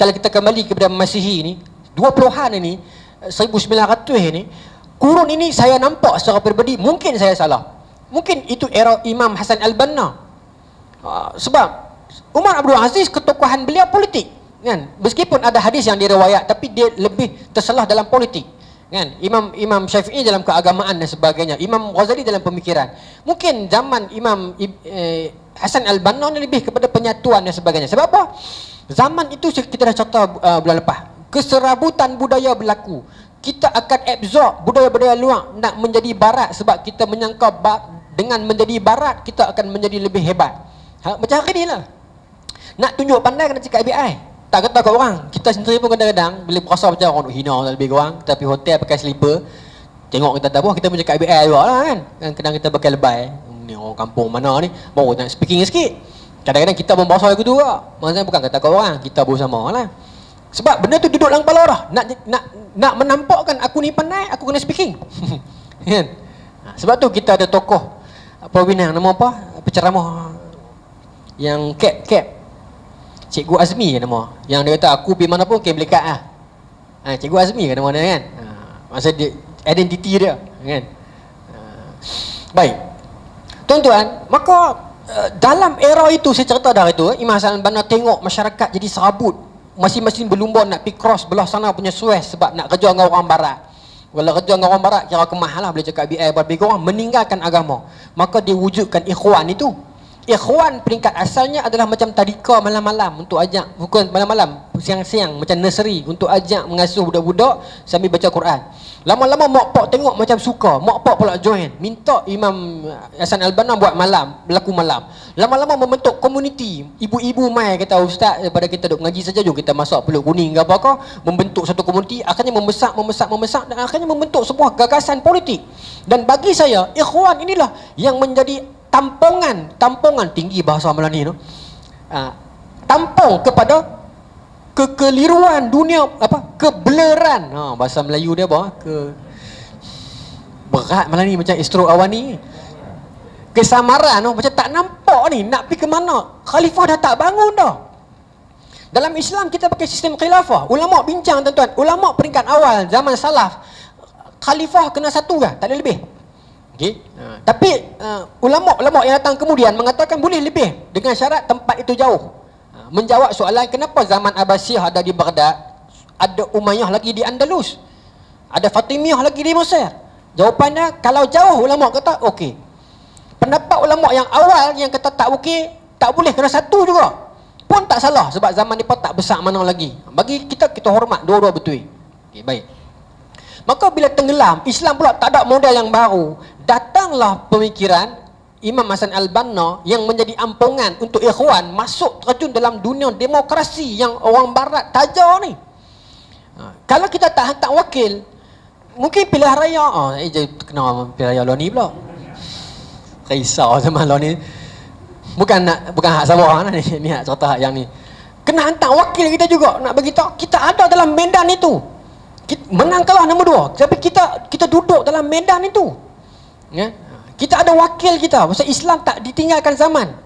kalau kita kembali kepada Masihi ni, 20-an ini, 1900 ini, kurun ini saya nampak secara peribadi, mungkin saya salah. Mungkin itu era Imam Hasan Al-Banna. Sebab Umar Abdul Aziz, ketokohan beliau politik kan? Meskipun ada hadis yang diriwayat, tapi dia lebih tersalah dalam politik kan? Imam Syafi'i dalam keagamaan dan sebagainya, Imam Ghazali dalam pemikiran. Mungkin zaman Imam Hasan Al-Banna lebih kepada penyatuan dan sebagainya. Sebab apa? Zaman itu kita dah cerita bulan lepas, keserabutan budaya berlaku. Kita akan absorb budaya-budaya luar nak menjadi barat, sebab kita menyangka dengan menjadi barat kita akan menjadi lebih hebat. Macam hari ni lah, nak tunjuk pandai kena cakap ABI. Tak kata kat orang. Kita sendiri pun kadang-kadang bila berasa macam orang hina lebih kurang, tapi hotel pakai slipper, tengok kita tak apa, kita pun cakap ABI juga lah kan. Kadang kita pakai lebay, ni orang kampung mana ni, baru nak speaking sikit. Kadang-kadang kita pun berasa aku tu juga. Maksudnya bukan kata kat orang, kita bersama lah. Sebab benda tu duduk dalam kepala dah. Nak menampakkan aku ni pandai, aku kena speaking. Kan? Sebab tu kita ada tokoh pembina nama apa? Penceramah yang cap Cikgu Azmi kan nama. Yang dia kata aku pergi mana pun boleh kat lah. Cikgu Azmi kan nama dia kan. Maksud dia identiti dia kan. Baik. Tuan-tuan, maka dalam era itu saya cerita dah itu, Imam Hasan Al-Banna tengok masyarakat jadi serabut. Masing-masing berlumba nak pergi cross belah sana punya Suez sebab nak kerja dengan orang barat. Kalau kerja dengan orang barat kira kemah lah, boleh cakap BI lebih kurang, meninggalkan agama. Maka dia wujudkan ikhwan itu. Ikhwan peringkat asalnya adalah macam tadika malam-malam untuk ajak, bukan malam-malam, siang-siang macam nursery untuk ajak mengasuh budak-budak sambil baca Quran. Lama-lama mak pak tengok macam suka, mak pak pula join, minta Imam Hasan Al-Banna buat malam, berlaku malam. Lama-lama membentuk komuniti. Ibu-ibu mai kata, ustaz, daripada kita duk mengaji saja, jom kita masuk peluk kuning ke apa-apa, membentuk satu komuniti, akhirnya membesar dan akhirnya membentuk sebuah gagasan politik. Dan bagi saya, ikhwan inilah yang menjadi tampungan tinggi bahasa Melayu tu. Tampung kepada kekeliruan dunia, kebeleran. Bahasa Melayu dia apa? Berat Melayu macam Istro Awani. Kesamaran macam tak nampak ni nak pergi ke mana. Khalifah dah tak bangun dah. Dalam Islam kita pakai sistem khilafah. Ulama bincang tuan-tuan, ulama peringkat awal zaman salaf, khalifah kena satu ke? Tak ada lebih. Okay. Tapi ulama-ulama yang datang kemudian mengatakan boleh lebih dengan syarat tempat itu jauh. Menjawab soalan kenapa zaman Abbasiyah ada di Baghdad, ada Umayyah lagi di Andalus, ada Fatimiyah lagi di Mesir. Jawapannya kalau jauh, ulama kata okey. Pendapat ulama yang awal yang kata tak okey, tak boleh kena satu juga, pun tak salah sebab zaman mereka tak besar mana lagi. Bagi kita hormat dua-dua betul. Okey, baik. Maka bila tenggelam, Islam pula tak ada model yang baru. Datanglah pemikiran Imam Hasan Al-Banna yang menjadi ampungan untuk ikhwan masuk terjun dalam dunia demokrasi yang orang barat tajar ni. Kalau kita tak hantar wakil, mungkin pilihan raya. Kena pilihan raya lah ni pula. Risau zaman lah ni. Bukan hak Sabah ni, ni hak cerita hak yang ni. Kena hantar wakil kita juga nak bagi tahu kita ada dalam medan itu. Menang kalah nombor 2, tapi kita duduk dalam medan itu. Ya? Kita ada wakil kita. Pasal Islam tak ditinggalkan zaman.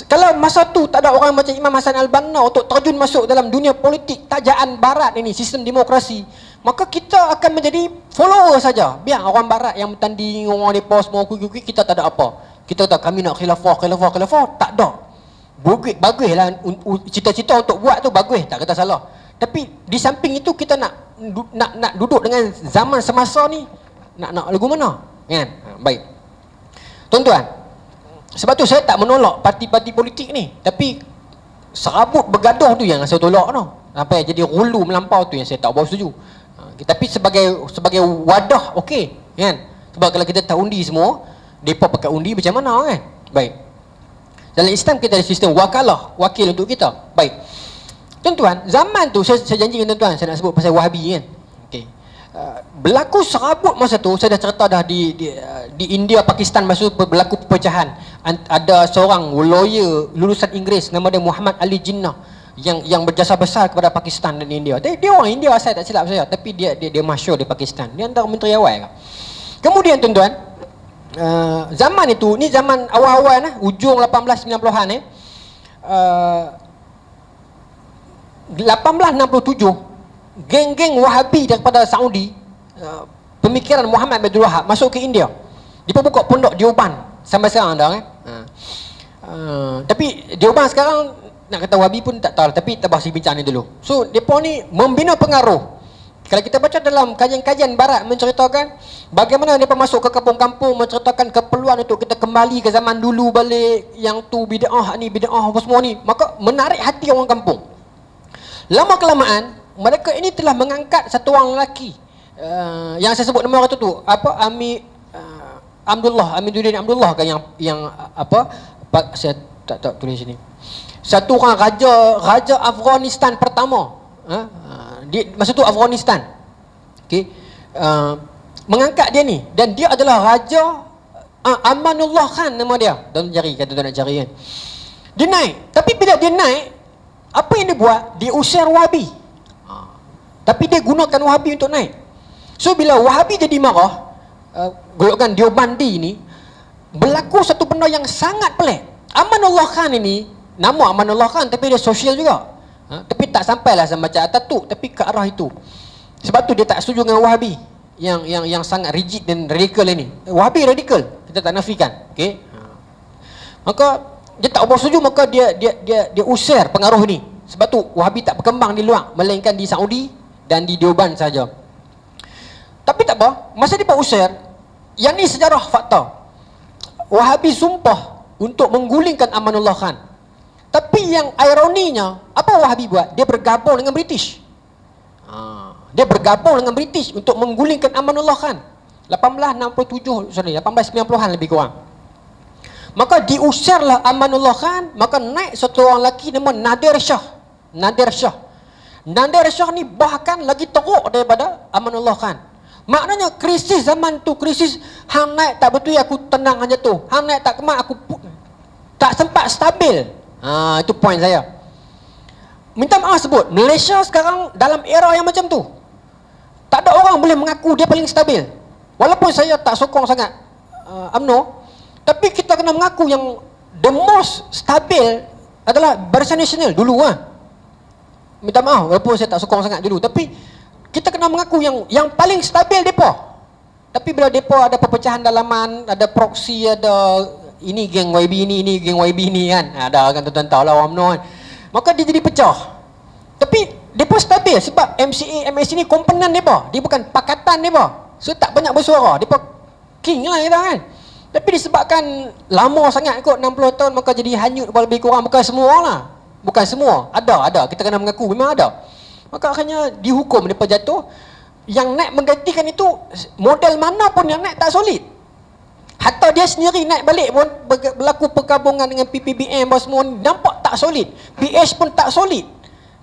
Kalau masa tu tak ada orang macam Imam Hasan Al-Banna untuk terjun masuk dalam dunia politik tajaan barat ini, sistem demokrasi, maka kita akan menjadi follower saja. Biar orang barat yang bertanding, orang depa semua kuih-kuih, kita tak ada apa. Kita tak, kami nak khilafah, tak ada. Baguslah cita-cita untuk buat tu bagus, tak kata salah. Tapi di samping itu kita nak duduk dengan zaman semasa ni, nak lagu mana? Kan? Baik. Tuan-tuan, sebab tu saya tak menolak parti-parti politik ni, tapi serabut bergaduh tu yang saya tolak tu. Sampai jadi hulu melampau tu yang saya tak berapa setuju. Tapi sebagai wadah okey, kan? Sebab kalau kita tak undi semua, depa pakai undi macam mana, kan? Baik. Dalam Islam kita ada sistem wakalah, wakil untuk kita. Baik. Tuan-tuan, zaman tu saya janjikan tuan-tuan, saya nak sebut pasal Wahabi, kan? Okey. Berlaku serabut masa tu, saya dah cerita dah di India, Pakistan masa tu berlaku perpecahan. Ada seorang lawyer lulusan Inggeris nama dia Muhammad Ali Jinnah yang berjasa besar kepada Pakistan dan India. Dia orang India asal, tak silap saya, tapi dia masyhur di Pakistan. Dia antara menteri awal. Kemudian tuan-tuan, zaman itu, ni zaman awal-awal ujung 1890-an 1867, geng-geng Wahabi daripada Saudi, pemikiran Muhammad bin Abdul Wahab masuk ke India. Dia buka pondok Deoban sampai sekarang dah, kan? Tapi Deoban sekarang nak kata Wahabi pun tak tahu, tapi kita bahas bincang ni dulu. So depa ni membina pengaruh. Kalau kita baca dalam kajian-kajian barat menceritakan bagaimana mereka masuk ke kampung-kampung, menceritakan keperluan untuk kita kembali ke zaman dulu balik, yang tu bid'ah, ni bid'ah, apa semua ni, maka menarik hati orang kampung. Lama kelamaan mereka ini telah mengangkat satu orang lelaki, yang saya sebut nama orang tu apa, Amiduddin Abdullah kan, yang apa, saya tak tulis sini. Satu orang raja Afghanistan pertama, masa tu Afghanistan, okey, mengangkat dia ni, dan dia adalah Raja Amanullah Khan nama dia. Dan cari, kata nak cari, kan. Dia naik, tapi bila dia naik, apa yang dia buat? Dia usir Wahabi. Tapi dia gunakan Wahabi untuk naik. So bila Wahabi jadi marah, golongan Deobandi ni, berlaku satu benda yang sangat pelik. Amanullah Khan ini, nama Amanullah Khan, tapi dia sosial juga. Tapi tak sampailah sama macam Ataturk, tapi ke arah itu. Sebab tu dia tak setuju dengan Wahabi yang sangat rigid dan radikal ini. Wahabi radikal, kita tak nafikan, okey. Maka dia tak bersetuju, maka dia usir pengaruh ni. Sebab tu Wahabi tak berkembang di luar, melainkan di Saudi dan di Deoban saja. Tapi tak apa, masa dia usir, yang ni sejarah fakta. Wahabi sumpah untuk menggulingkan Amanullah Khan. Tapi yang ironinya, apa Wahabi buat? Dia bergabung dengan British. Dia bergabung dengan British untuk menggulingkan Amanullah Khan. 1890-an lebih kurang. Maka diusirlah Amanullah Khan, maka naik satu orang lelaki nama Nadir Shah. Nadir Shah ni bahkan lagi teruk daripada Amanullah Khan. Maknanya krisis zaman tu, krisis hang naik tak betul, aku tenang aja tu. Hang naik tak kemat, aku tak sempat stabil. Itu poin saya. Minta maaf sebut, Malaysia sekarang dalam era yang macam tu. Tak ada orang boleh mengaku dia paling stabil. Walaupun saya tak sokong sangat UMNO, tapi kita kena mengaku yang the most stabil adalah Barisan Nasional dulu. Minta maaf walaupun saya tak sokong sangat dulu, tapi kita kena mengaku yang paling stabil depa. Tapi bila depa ada perpecahan dalaman, ada proksi, ada ini geng YB ini geng YB ini, kan, ada kan, tuan-tuan tahu lah UMNO, kan. Maka dia jadi pecah. Tapi depa stabil sebab MCA, MSC ni komponen depa, dia bukan pakatan depa. So tak banyak bersuara, depa king lah kita, kan. Tapi disebabkan lama sangat kot, 60 tahun, maka jadi hanyut lebih kurang. Bukan semua lah, bukan semua, ada kita kena mengaku memang ada. Maka akhirnya dihukum, depa jatuh. Yang naik menggantikan itu model mana pun yang naik tak solid. Hatta dia sendiri naik balik pun berlaku perkabungan dengan PPBM apa semua, nampak tak solid. PH pun tak solid,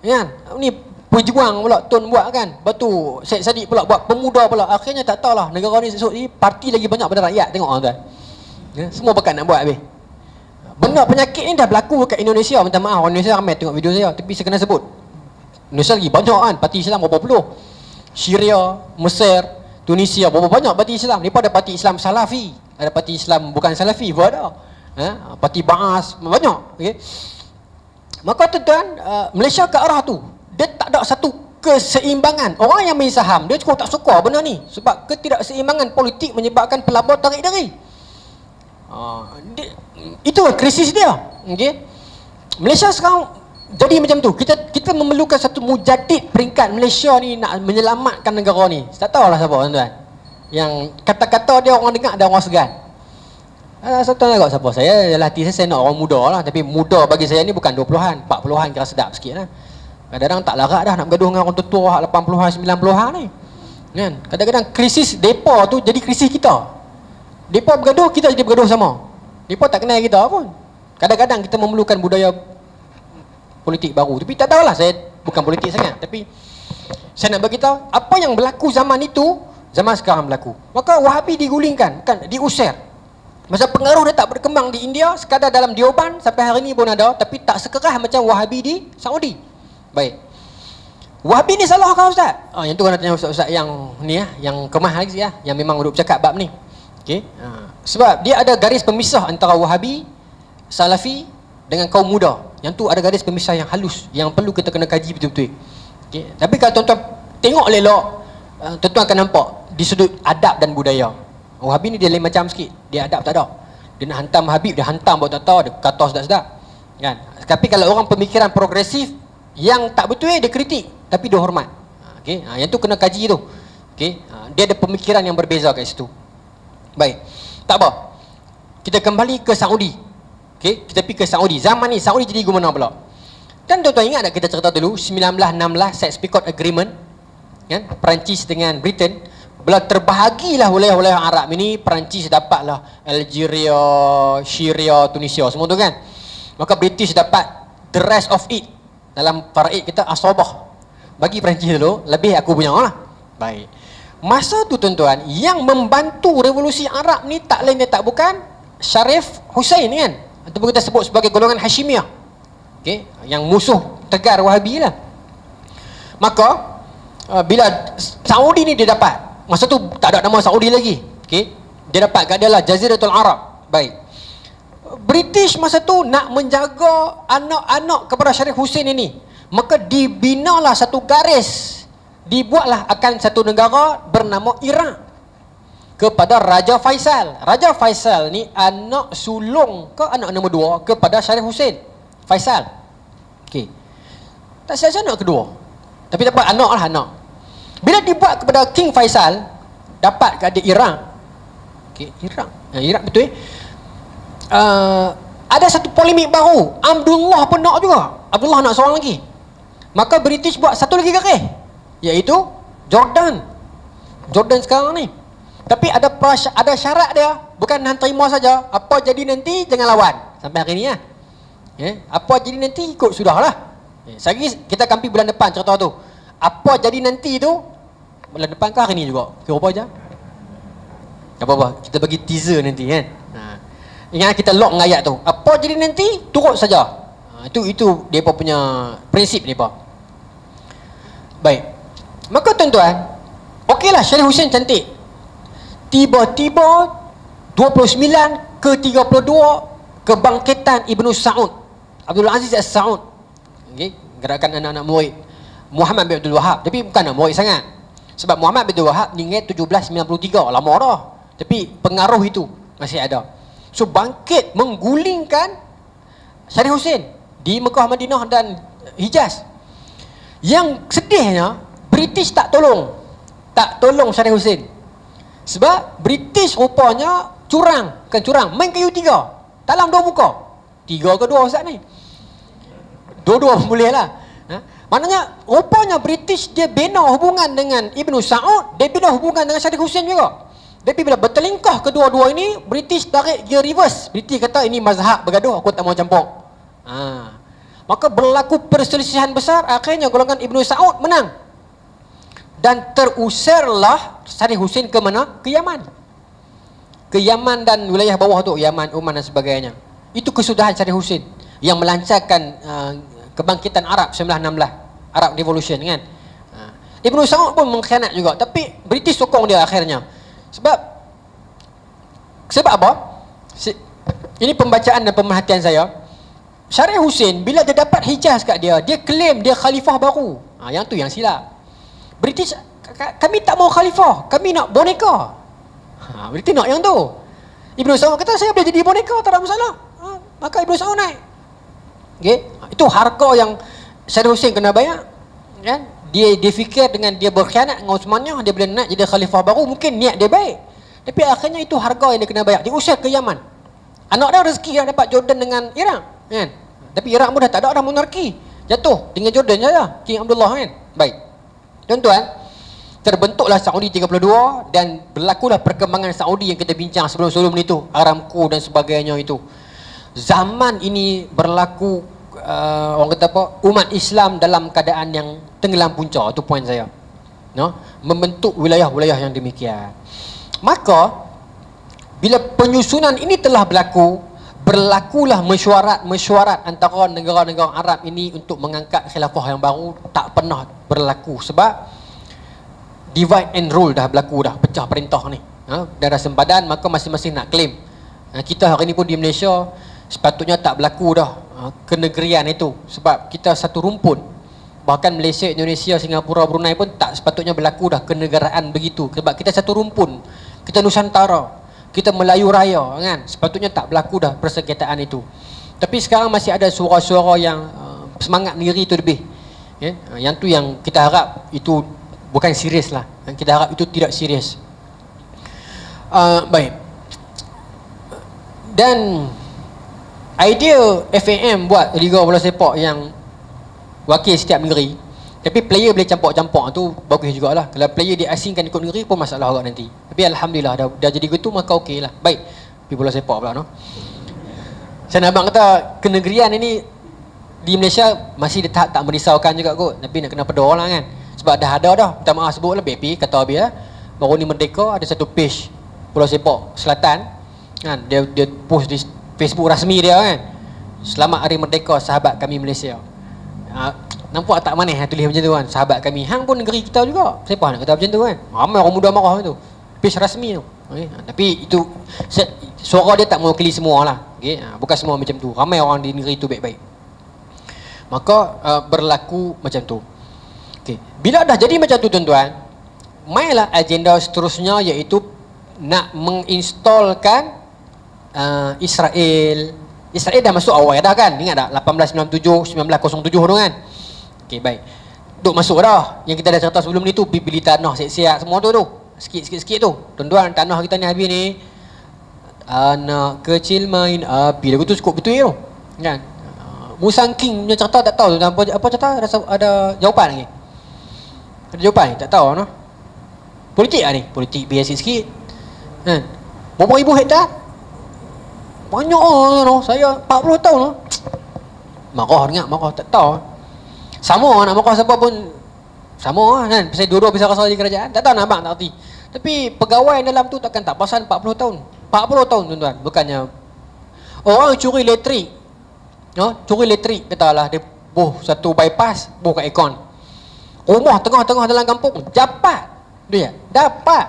kan. Ni pejuang pula Tun buat, kan. Lepas tu Syed Saddiq pula buat pemuda pula. Akhirnya tak tahulah, negara ni parti lagi banyak pada rakyat. Tengok tuan, ya, semua bakat nak buat habis. Benda penyakit ni dah berlaku kat Indonesia. Minta maaf, orang Indonesia ramai tengok video saya, tapi saya kena sebut Indonesia lagi banyak, kan. Parti Islam berapa puluh. Syria, Mesir, Tunisia, berapa banyak parti Islam. Mereka ada parti Islam Salafi, ada parti Islam bukan Salafi pun ada, parti Ba'as, banyak, okay. Maka tuan-tuan, Malaysia ke arah tu, dia tak ada satu keseimbangan. Orang yang main saham, dia cukup tak suka benda ni. Sebab ketidakseimbangan politik menyebabkan pelabur tarik dari. Itu krisis dia. Okay? Malaysia sekarang jadi macam tu. Kita memerlukan satu mujadid peringkat Malaysia ni nak menyelamatkan negara ni. Tak tahulah siapa tuan-tuan. Yang kata-kata dia orang dengar ada orang segan. Saya tahu tak siapa saya. Hati saya nak orang muda lah. Tapi muda bagi saya ni bukan 20-an, 40-an kira sedap sikit lah. Kadang-kadang tak larat dah nak bergaduh dengan orang tua 80-an, 90-an ni. Kan? Kadang-kadang krisis depa tu jadi krisis kita. Depa bergaduh, kita jadi bergaduh sama. Depa tak kenal kita pun. Kadang-kadang kita memerlukan budaya politik baru. Tapi tak tahulah, saya bukan politik sangat. Tapi saya nak beritahu apa yang berlaku zaman itu, zaman sekarang berlaku. Maka Wahabi digulingkan, kan, diusir. Masa pengaruh dia tak berkembang di India, sekadar dalam Dioban sampai hari ini pun ada, tapi tak sekerah macam Wahabi di Saudi. Baik. Wahabi ni salah kau Ustaz? Yang tu kena tanya Ustaz-Ustaz yang ni yang kemah lagi yang memang duduk bercakap bab ni. Okey. Sebab dia ada garis pemisah antara Wahabi, Salafi dengan kaum muda. Yang tu ada garis pemisah yang halus, yang perlu kita kena kaji betul-betul. Okey. Tapi kalau tuan-tuan tengok elok, tuan-tuan akan nampak di sudut adab dan budaya. Wahabi ni dia lain macam sikit. Dia adab tak ada. Dia nak hantam Habib, dia hantam buat tak tahu, dia kata sedap-sedap. Kan? Tapi kalau orang pemikiran progresif yang tak betul dia kritik tapi dia hormat. Okey, yang tu kena kaji tu. Okey, dia ada pemikiran yang berbeza kat situ. Baik. Tak apa. Kita kembali ke Saudi. Okey, kita pergi ke Saudi. Zaman ni Saudi jadi gimana pula? Kan tuan-tuan ingat tak kita cerita dulu 1916 Sykes-Picot Agreement, kan? Perancis dengan Britain. Bila terbahagilah wilayah-wilayah Arab ini, Perancis dapatlah Algeria, Syria, Tunisia, semua tu kan. Maka British dapat the rest of it. Dalam faraid kita asabah. Bagi Perancis dulu, lebih aku punya lah. Baik. Masa tu tuan-tuan, yang membantu revolusi Arab ni tak lain dia tak bukan Sharif Hussein kan, ataupun kita sebut sebagai golongan Hashimiyah. Okey, yang musuh tegar Wahabi lah. Maka bila Saudi ni dia dapat, masa tu tak ada nama Saudi lagi. Okey, dia dapat kat dia lah Jaziratul Arab. Baik. British masa tu nak menjaga anak-anak kepada Sharif Hussein ini. Maka dibinalah satu garis, dibuatlah akan satu negara bernama Iraq kepada Raja Faisal. Raja Faisal ni anak sulung ke anak nombor 2 kepada Sharif Hussein, Faisal. Okey. Tak saja anak kedua. Tapi dapat anak lah anak. Bila dibuat kepada King Faisal, dapat kat dia Iraq. Okey, Iraq. Iraq betul ada satu polemik baru. Abdullah pun nak juga. Abdullah nak seorang lagi. Maka British buat satu lagi garis, iaitu Jordan. Jordan sekarang ni. Tapi ada syarat dia. Bukan hang terima saja. Apa jadi nanti jangan lawan. Sampai hari ni lah. Apa jadi nanti ikut sudahlah. Sehari kita akan pergi bulan depan cerita tu. Apa jadi nanti tu bulan depan ke hari ni juga. Kira apa je. Apa-apa. Kita bagi teaser nanti kan. Ingat kita lock dengan ayat tu. Apa jadi nanti turut saja. Itu depa punya prinsip depa. Baik. Maka tuan-tuan, okeylah Sharif Hussein cantik. Tiba-tiba 29 ke 32 kebangkitan Ibnu Saud, Abdul Aziz As-Saud. Okey, gerakan anak-anak murid Muhammad bin Abdul Wahab. Tapi bukan anak murid sangat. Sebab Muhammad bin Abdul Wahab meninggal 1793, lama dah. Tapi pengaruh itu masih ada. So bangkit menggulingkan Sharif Hussein di Mekah, Madinah dan Hijaz. Yang sedihnya British tak tolong Sharif Hussein. Sebab British rupanya curang, main kayu 3 dalam 2 muka. 3 ke 2 Ustaz ni? 2 pun boleh lah. Maknanya rupanya British dia bina hubungan dengan Ibnu Saud, dia bina hubungan dengan Sharif Hussein juga. Tapi bila bertelingkah kedua-dua ini, British tarik gear reverse. British kata ini mazhab bergaduh, aku tak mau campur. Maka berlaku perselisihan besar. Akhirnya golongan Ibnu Saud menang. Dan terusirlah Sharif Hussein ke mana? Ke Yaman. Ke Yaman dan wilayah bawah tu, Yaman, Oman dan sebagainya. Itu kesudahan Sharif Hussein yang melancarkan kebangkitan Arab 1916, Arab Revolution kan. Ibnu Saud pun mengkhianat juga, tapi British sokong dia akhirnya. Sebab apa? Ini pembacaan dan pemerhatian saya. Sharif Hussein bila dia dapat Hijaz kat dia, dia claim dia khalifah baru. Yang tu yang silap. British, kami tak mau khalifah, kami nak boneka. British nak yang tu. Ibn Saud kata saya boleh jadi boneka, tak ada masalah. Maka Ibn Saud naik. Okay? Itu harga yang Saddam Hussein kena bayar. Kan? Dia fikir dengan dia berkhianat dengan Uthmaniyah, dia boleh naik jadi khalifah baru, mungkin niat dia baik. Tapi akhirnya itu harga yang dia kena bayar. Dia usir ke Yaman. Anak dia rezeki dah dapat Jordan dengan Iraq. Kan? Tapi Iraq pun dah tak ada monarki. Jatuh dengan Jordan saja. King Abdullah kan. Baik. Tuan-tuan, terbentuklah Saudi 32 dan berlakulah perkembangan Saudi yang kita bincang sebelum-sebelum ni tu, Aramco dan sebagainya itu. Zaman ini berlaku orang kata apa, umat Islam dalam keadaan yang tenggelam punca. Itu poin saya. No? Membentuk wilayah-wilayah yang demikian. Maka bila penyusunan ini telah berlaku, berlakulah mesyuarat antara negara-negara Arab ini untuk mengangkat khilafah yang baru. Tak pernah berlaku sebab divide and rule dah berlaku dah, pecah perintah ni. Dah ada sempadan, maka masing-masing nak claim. Kita hari ni pun di Malaysia sepatutnya tak berlaku dah kenegerian itu, sebab kita satu rumpun. Bahkan Malaysia, Indonesia, Singapura, Brunei pun tak sepatutnya berlaku dah kenegaraan begitu, sebab kita satu rumpun, kita Nusantara, kita Melayu Raya kan. Sepatutnya tak berlaku dah persengketaan itu. Tapi sekarang masih ada suara-suara yang semangat negeri itu lebih. Yang tu yang kita harap itu bukan serius lah. Kita harap itu tidak serius. Baik. Dan idea FAM buat Liga Bola Sepak yang wakil setiap negeri, tapi player boleh campur-campur, tu bagus jugalah. Kalau player diasingkan ikut negeri pun masalah juga nanti. Tapi alhamdulillah dah jadi gitu, maka okey lah. Baik. Pergi bola sepak pula no. Saya nak abang kata kenegerian ini di Malaysia masih di tahap tak merisaukan juga kot. Tapi nak kena pedor lah kan. Sebab dah ada dah. Minta maaf sebut lah BP kata Abi lah. Baru ni merdeka ada satu page bola sepak Selatan kan. Dia post di Facebook rasmi dia kan. Selamat Hari Merdeka sahabat kami Malaysia. Nampak tak manis tulis macam tu kan. Sahabat kami. Hang pun negeri kita juga. Siapa nak kata macam tu kan. Ramai orang muda marah tu. Page rasmi tu. Okay. Tapi itu suara dia tak mewakili semua lah. Okay. Bukan semua macam tu. Ramai orang di negeri tu baik-baik. Maka berlaku macam tu. Okay. Bila dah jadi macam tu tuan-tuan, mainlah agenda seterusnya, iaitu nak menginstalkan Israel. Israel dah masuk awal dah kan. Ingat tak 1897 1907 tu kan. Okey baik. Duk masuk dah. Yang kita dah cerita sebelum ni tu, beli tanah siap-siap semua tu. Sikit-sikit tu. Tuan-tuan, tanah kita ni habis ni. Anak kecil main api. Lagu tu cukup betul tu. Kan? Musang King punya cerita tak tahu tu. Apa cerita? Ada jawapan lagi? Ada jawapan ni? Tak tahu no? Politik lah ni. Politik biasa sikit. Kan? Berapa ribu hektar? Banyak lah no. Saya 40 tahun no. Marah dengar, marah tak tahu. Sama nak marah siapa pun sama lah kan. Pasal dua-dua bisa rasa di kerajaan. Tak tahu nak abang tak erti. Tapi pegawai dalam tu takkan tak pasal 40 tahun. 40 tahun tuan-tuan. Bukannya orang curi elektrik. No? Curi elektrik katalah dia buh satu bypass, buh kat aircon. Rumah tengah-tengah dalam kampung dapat. Dia dapat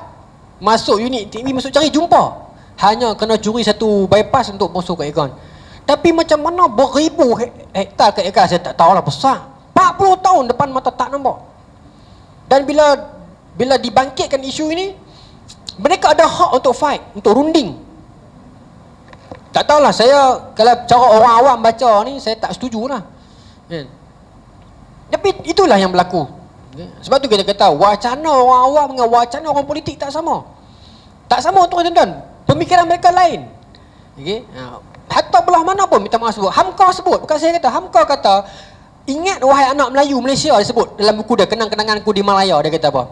masuk unit TV, masuk cari jumpa. Hanya kena curi satu bypass untuk masuk ke aircon. Tapi macam mana beribu hektar ke aircon saya tak tahulah besar. 40 tahun depan mata tak nampak. Dan bila dibangkitkan isu ini, mereka ada hak untuk fight, untuk runding. Tak tahulah, saya kalau cara orang awam baca ni saya tak setuju lah. Tapi itulah yang berlaku. Sebab tu kita kata wacana orang awam dengan wacana orang politik tak sama. Tak sama tuan-tuan. Pemikiran mereka lain. Okay? Hatta belah mana pun minta maaf sebut. Hamka sebut. Bukan saya kata. Hamka kata, ingat wahai anak Melayu Malaysia, dia sebut dalam buku dia, Kenang-kenanganku di Malaya. Dia kata apa?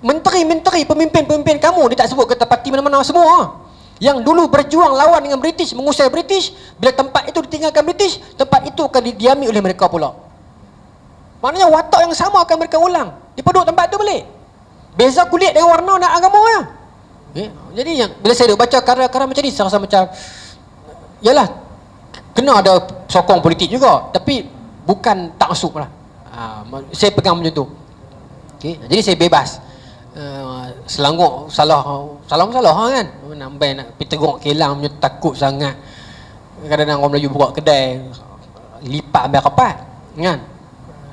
Menteri-menteri, pemimpin-pemimpin kamu, dia tak sebut kata parti mana-mana semua. Yang dulu berjuang lawan dengan British, mengusir British, bila tempat itu ditinggalkan British, tempat itu akan didiami oleh mereka pula. Maknanya watak yang sama akan mereka ulang. Dia duduk tempat tu balik. Beza kulit dengan warna dan agama ya. Jadi yang bila saya duk baca karya-karya macam ni, saya rasa macam yalah, kena ada sokong politik juga, tapi bukan tak masuk lah. Saya pegang macam tu. Okay? Jadi saya bebas. Selangor salah kan. Nampai nak pergi teguk kilang punya takut sangat. Kadang-kadang orang Melayu buka kedai lipat ambil rapat kan.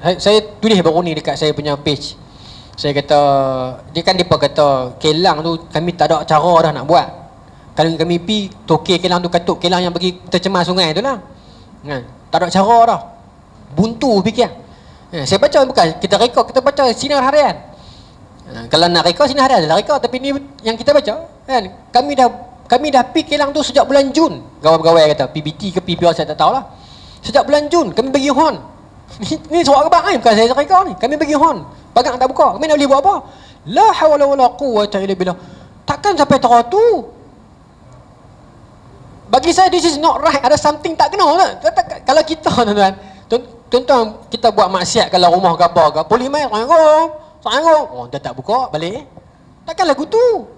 Saya tulis baru ni dekat saya punya page. Saya kata, dia kata Kelang tu kami tak ada cara dah nak buat. Kalau kami pi tokek Kelang tu, katuk Kelang yang bagi tercemar sungai tu lah. Tak ada cara dah. Buntu fikir. Saya baca bukan kita rekod, kita baca sinar harian. Kalau nak rekod sinar harian adalah rekod, tapi ni yang kita baca kan. Kami dah pi Kelang tu sejak bulan Jun. Gawai-gawai kata PBT ke PBR saya tak tahulah. Sejak bulan Jun kami bagi hon. Ni suara abang ni, bukan saya rekod ni. Kami bagi hon. Pagang tak buka. Kami nak boleh buat apa? La hawla wala quwwata illa billah. Takkan sampai tahu tu. Bagi saya this is not right. Ada something tak kena tak? Kalau kita tuan-tuan kita buat maksiat kalau rumah ke apa ke, polis mai sanggup. Oh, dah tak buka balik. Takkan lagu tu.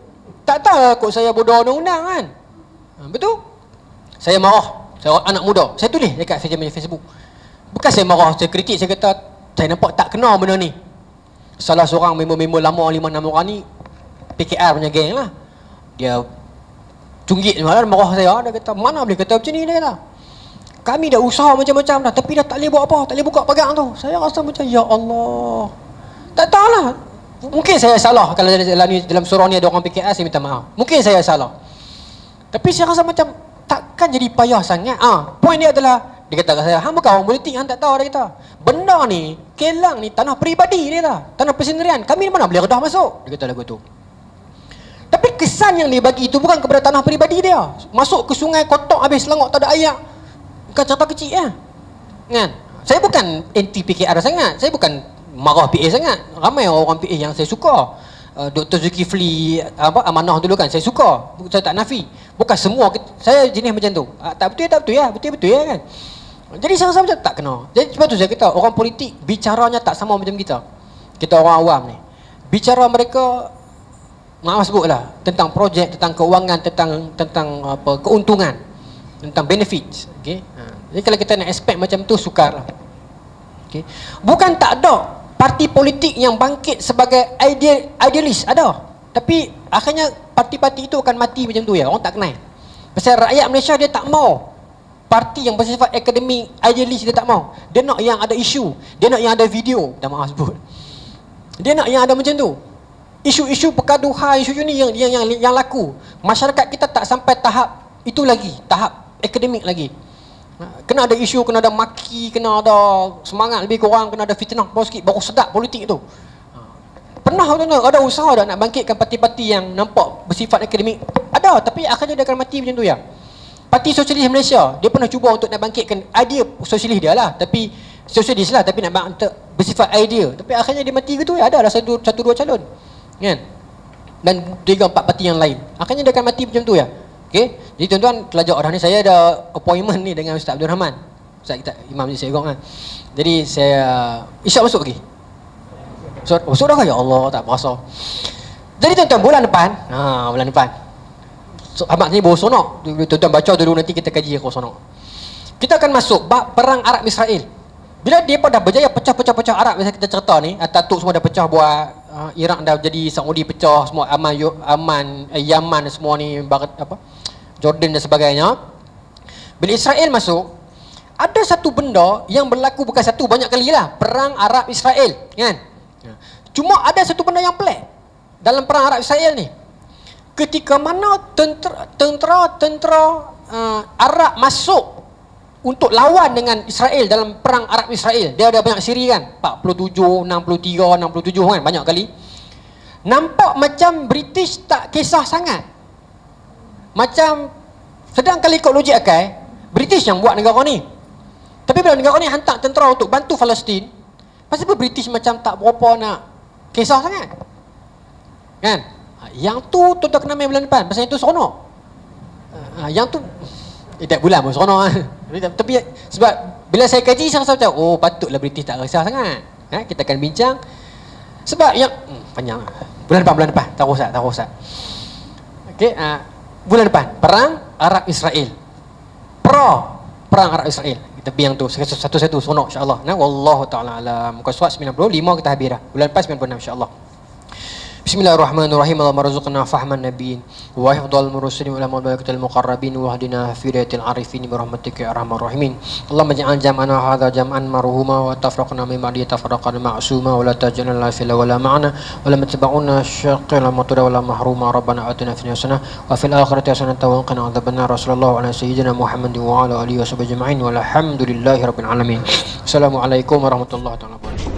Tak tahu kok saya bodoh undang-undang kan. Betul? Saya marah. Saya anak muda. Saya tulis dekat Facebook. Bukan saya marah, saya kritik, saya kata saya nampak tak kena benda ni. Salah seorang member-member lama 5-6 orang ni PKR punya geng lah. Dia cunggit malah marah saya. Dia kata mana boleh kata macam ni, dia kata. Kami dah usaha macam-macam dah, tapi dah tak boleh buat apa, tak boleh buka pagang tu. Saya rasa macam ya Allah. Tak tahulah. Mungkin saya salah kalau dalam surah ni ada orang PKR, saya minta maaf. Mungkin saya salah. Tapi saya rasa macam takkan jadi payah sangat. Poin dia adalah dia kata kat saya, hang bukan orang politik, hang tak tahu. Dia kata benda ni, Kelang ni tanah peribadi dia kata, tanah persendirian. Kami mana boleh redah masuk, dia kata lagu tu. Tapi kesan yang dia bagi itu bukan kepada tanah peribadi dia. Masuk ke sungai kotak habis selangok tak ada air. Bukan cerita kecil kan? Saya bukan anti PKR sangat. Saya bukan marah PA sangat. Ramai orang PA yang saya suka. Dr. Zulkifli amanah dulu kan, saya suka. Saya tak nafi. Bukan semua saya jenis macam tu. Tak betul ya, betul ya kan. Jadi saya rasa macam tak kena. Jadi sebab tu saya kata orang politik bicaranya tak sama macam kita. Kita orang awam ni. Bicara mereka maaf sebutlah tentang projek, tentang keuangan, tentang apa keuntungan, tentang benefits. Okey. Jadi kalau kita nak expect macam tu sukarlah. Okey. Bukan tak ada parti politik yang bangkit sebagai idealis, ada. Tapi akhirnya parti-parti itu akan mati macam tu ya. Orang tak kenal. Pasal rakyat Malaysia dia tak mau parti yang bersifat akademik, idealis, dia tak mau. Dia nak yang ada isu, dia nak yang ada video. Dah maaf sebut. Dia nak yang ada macam tu. Isu-isu pergaduhan, isu ni yang laku. Masyarakat kita tak sampai tahap itu lagi, tahap akademik lagi. Kena ada isu, kena ada maki, kena ada semangat lebih kurang, kena ada fitnah sikit, baru sedap politik tu. Pernah ada usaha dah nak bangkitkan parti-parti yang nampak bersifat akademik? Ada, tapi akhirnya dia akan mati macam tu ya. Parti Sosialis Malaysia, dia pernah cuba untuk nak bangkitkan idea sosialis dia lah, tapi sosialis lah, tapi nak bersifat idea, tapi akhirnya dia mati gitu ya. Ada satu dua calon kan, dan 3-4 parti yang lain, akhirnya dia akan mati macam tu ya. Okay? Jadi tuan-tuan pelajar orang ni, saya ada appointment ni dengan Ustaz Abdul Rahman, Ustaz kita Imam Masjid Segong kan. Jadi saya Isyak masuk lagi. Masuk dah ke? Ya Allah, tak berasa. Jadi tuan-tuan bulan depan, Ahmad ni baru sonok. Tuan-tuan baca dulu, nanti kita kaji aku sonok. Kita akan masuk bab perang Arab Israel. Bila dia dah berjaya pecah-pecah Arab, biasa kita cerita ni, Ataturk semua dah pecah buat, Iraq dah jadi, Saudi pecah semua, Yaman semua ni, Jordan dan sebagainya. Bila Israel masuk, ada satu benda yang berlaku, bukan satu, banyak kali lah, perang Arab Israel kan. Cuma ada satu benda yang pelik dalam perang Arab Israel ni. Ketika mana tentera Arab masuk untuk lawan dengan Israel dalam perang Arab Israel, dia ada banyak siri kan, 47, 63, 67 kan, banyak kali. Nampak macam British tak kisah sangat. Macam sedang kali ikut logik akal, British yang buat negara ni. Tapi bila negara ni hantar tentera untuk bantu Palestin, pasal apa British macam tak berapa nak kisah sangat kan. Yang tu tuan-tuan kena main bulan depan, pasal yang tu seronok. Yang tu tak bulan pun seronok kan. Tapi sebab bila saya kaji, saya rasa macam oh patutlah British tak kisah sangat. Kita akan bincang. Sebab yang panjang bulan depan tak rosak. Okey, bulan depan perang Arab Israel. Perang Arab Israel. Kita biang tu satu-satu seronok insya-Allah. Wallahu taala alam. Muka surat 95 kita habis dah. Bulan depan 96 insya-Allah. Bismillahirrahmanirrahim. Allahumma rzuqna fahman nabiyyin wa hifdzal mursalin wa ulama malaikatil muqarrabin wa hdina fi hidayatil arifin bi rahmatika ya arhamar rahimin. Allahumma ij'al jam'ana hadza jam'an marhuma wa tafraqna min ba'di tafarraqan ma'suma wa la taj'alna la fil wala ma'na wa la tataba'una syaqila matuda wa la mahruma rabbana atina fid dunya hasanah wa fil akhirati hasanah wa qina adzabannar. Rasulullah ala sayyidina Muhammadin wa ala alihi wa sahbihi ajma'in walhamdulillahi rabbil alamin. Assalamualaikum warahmatullahi wabarakatuh.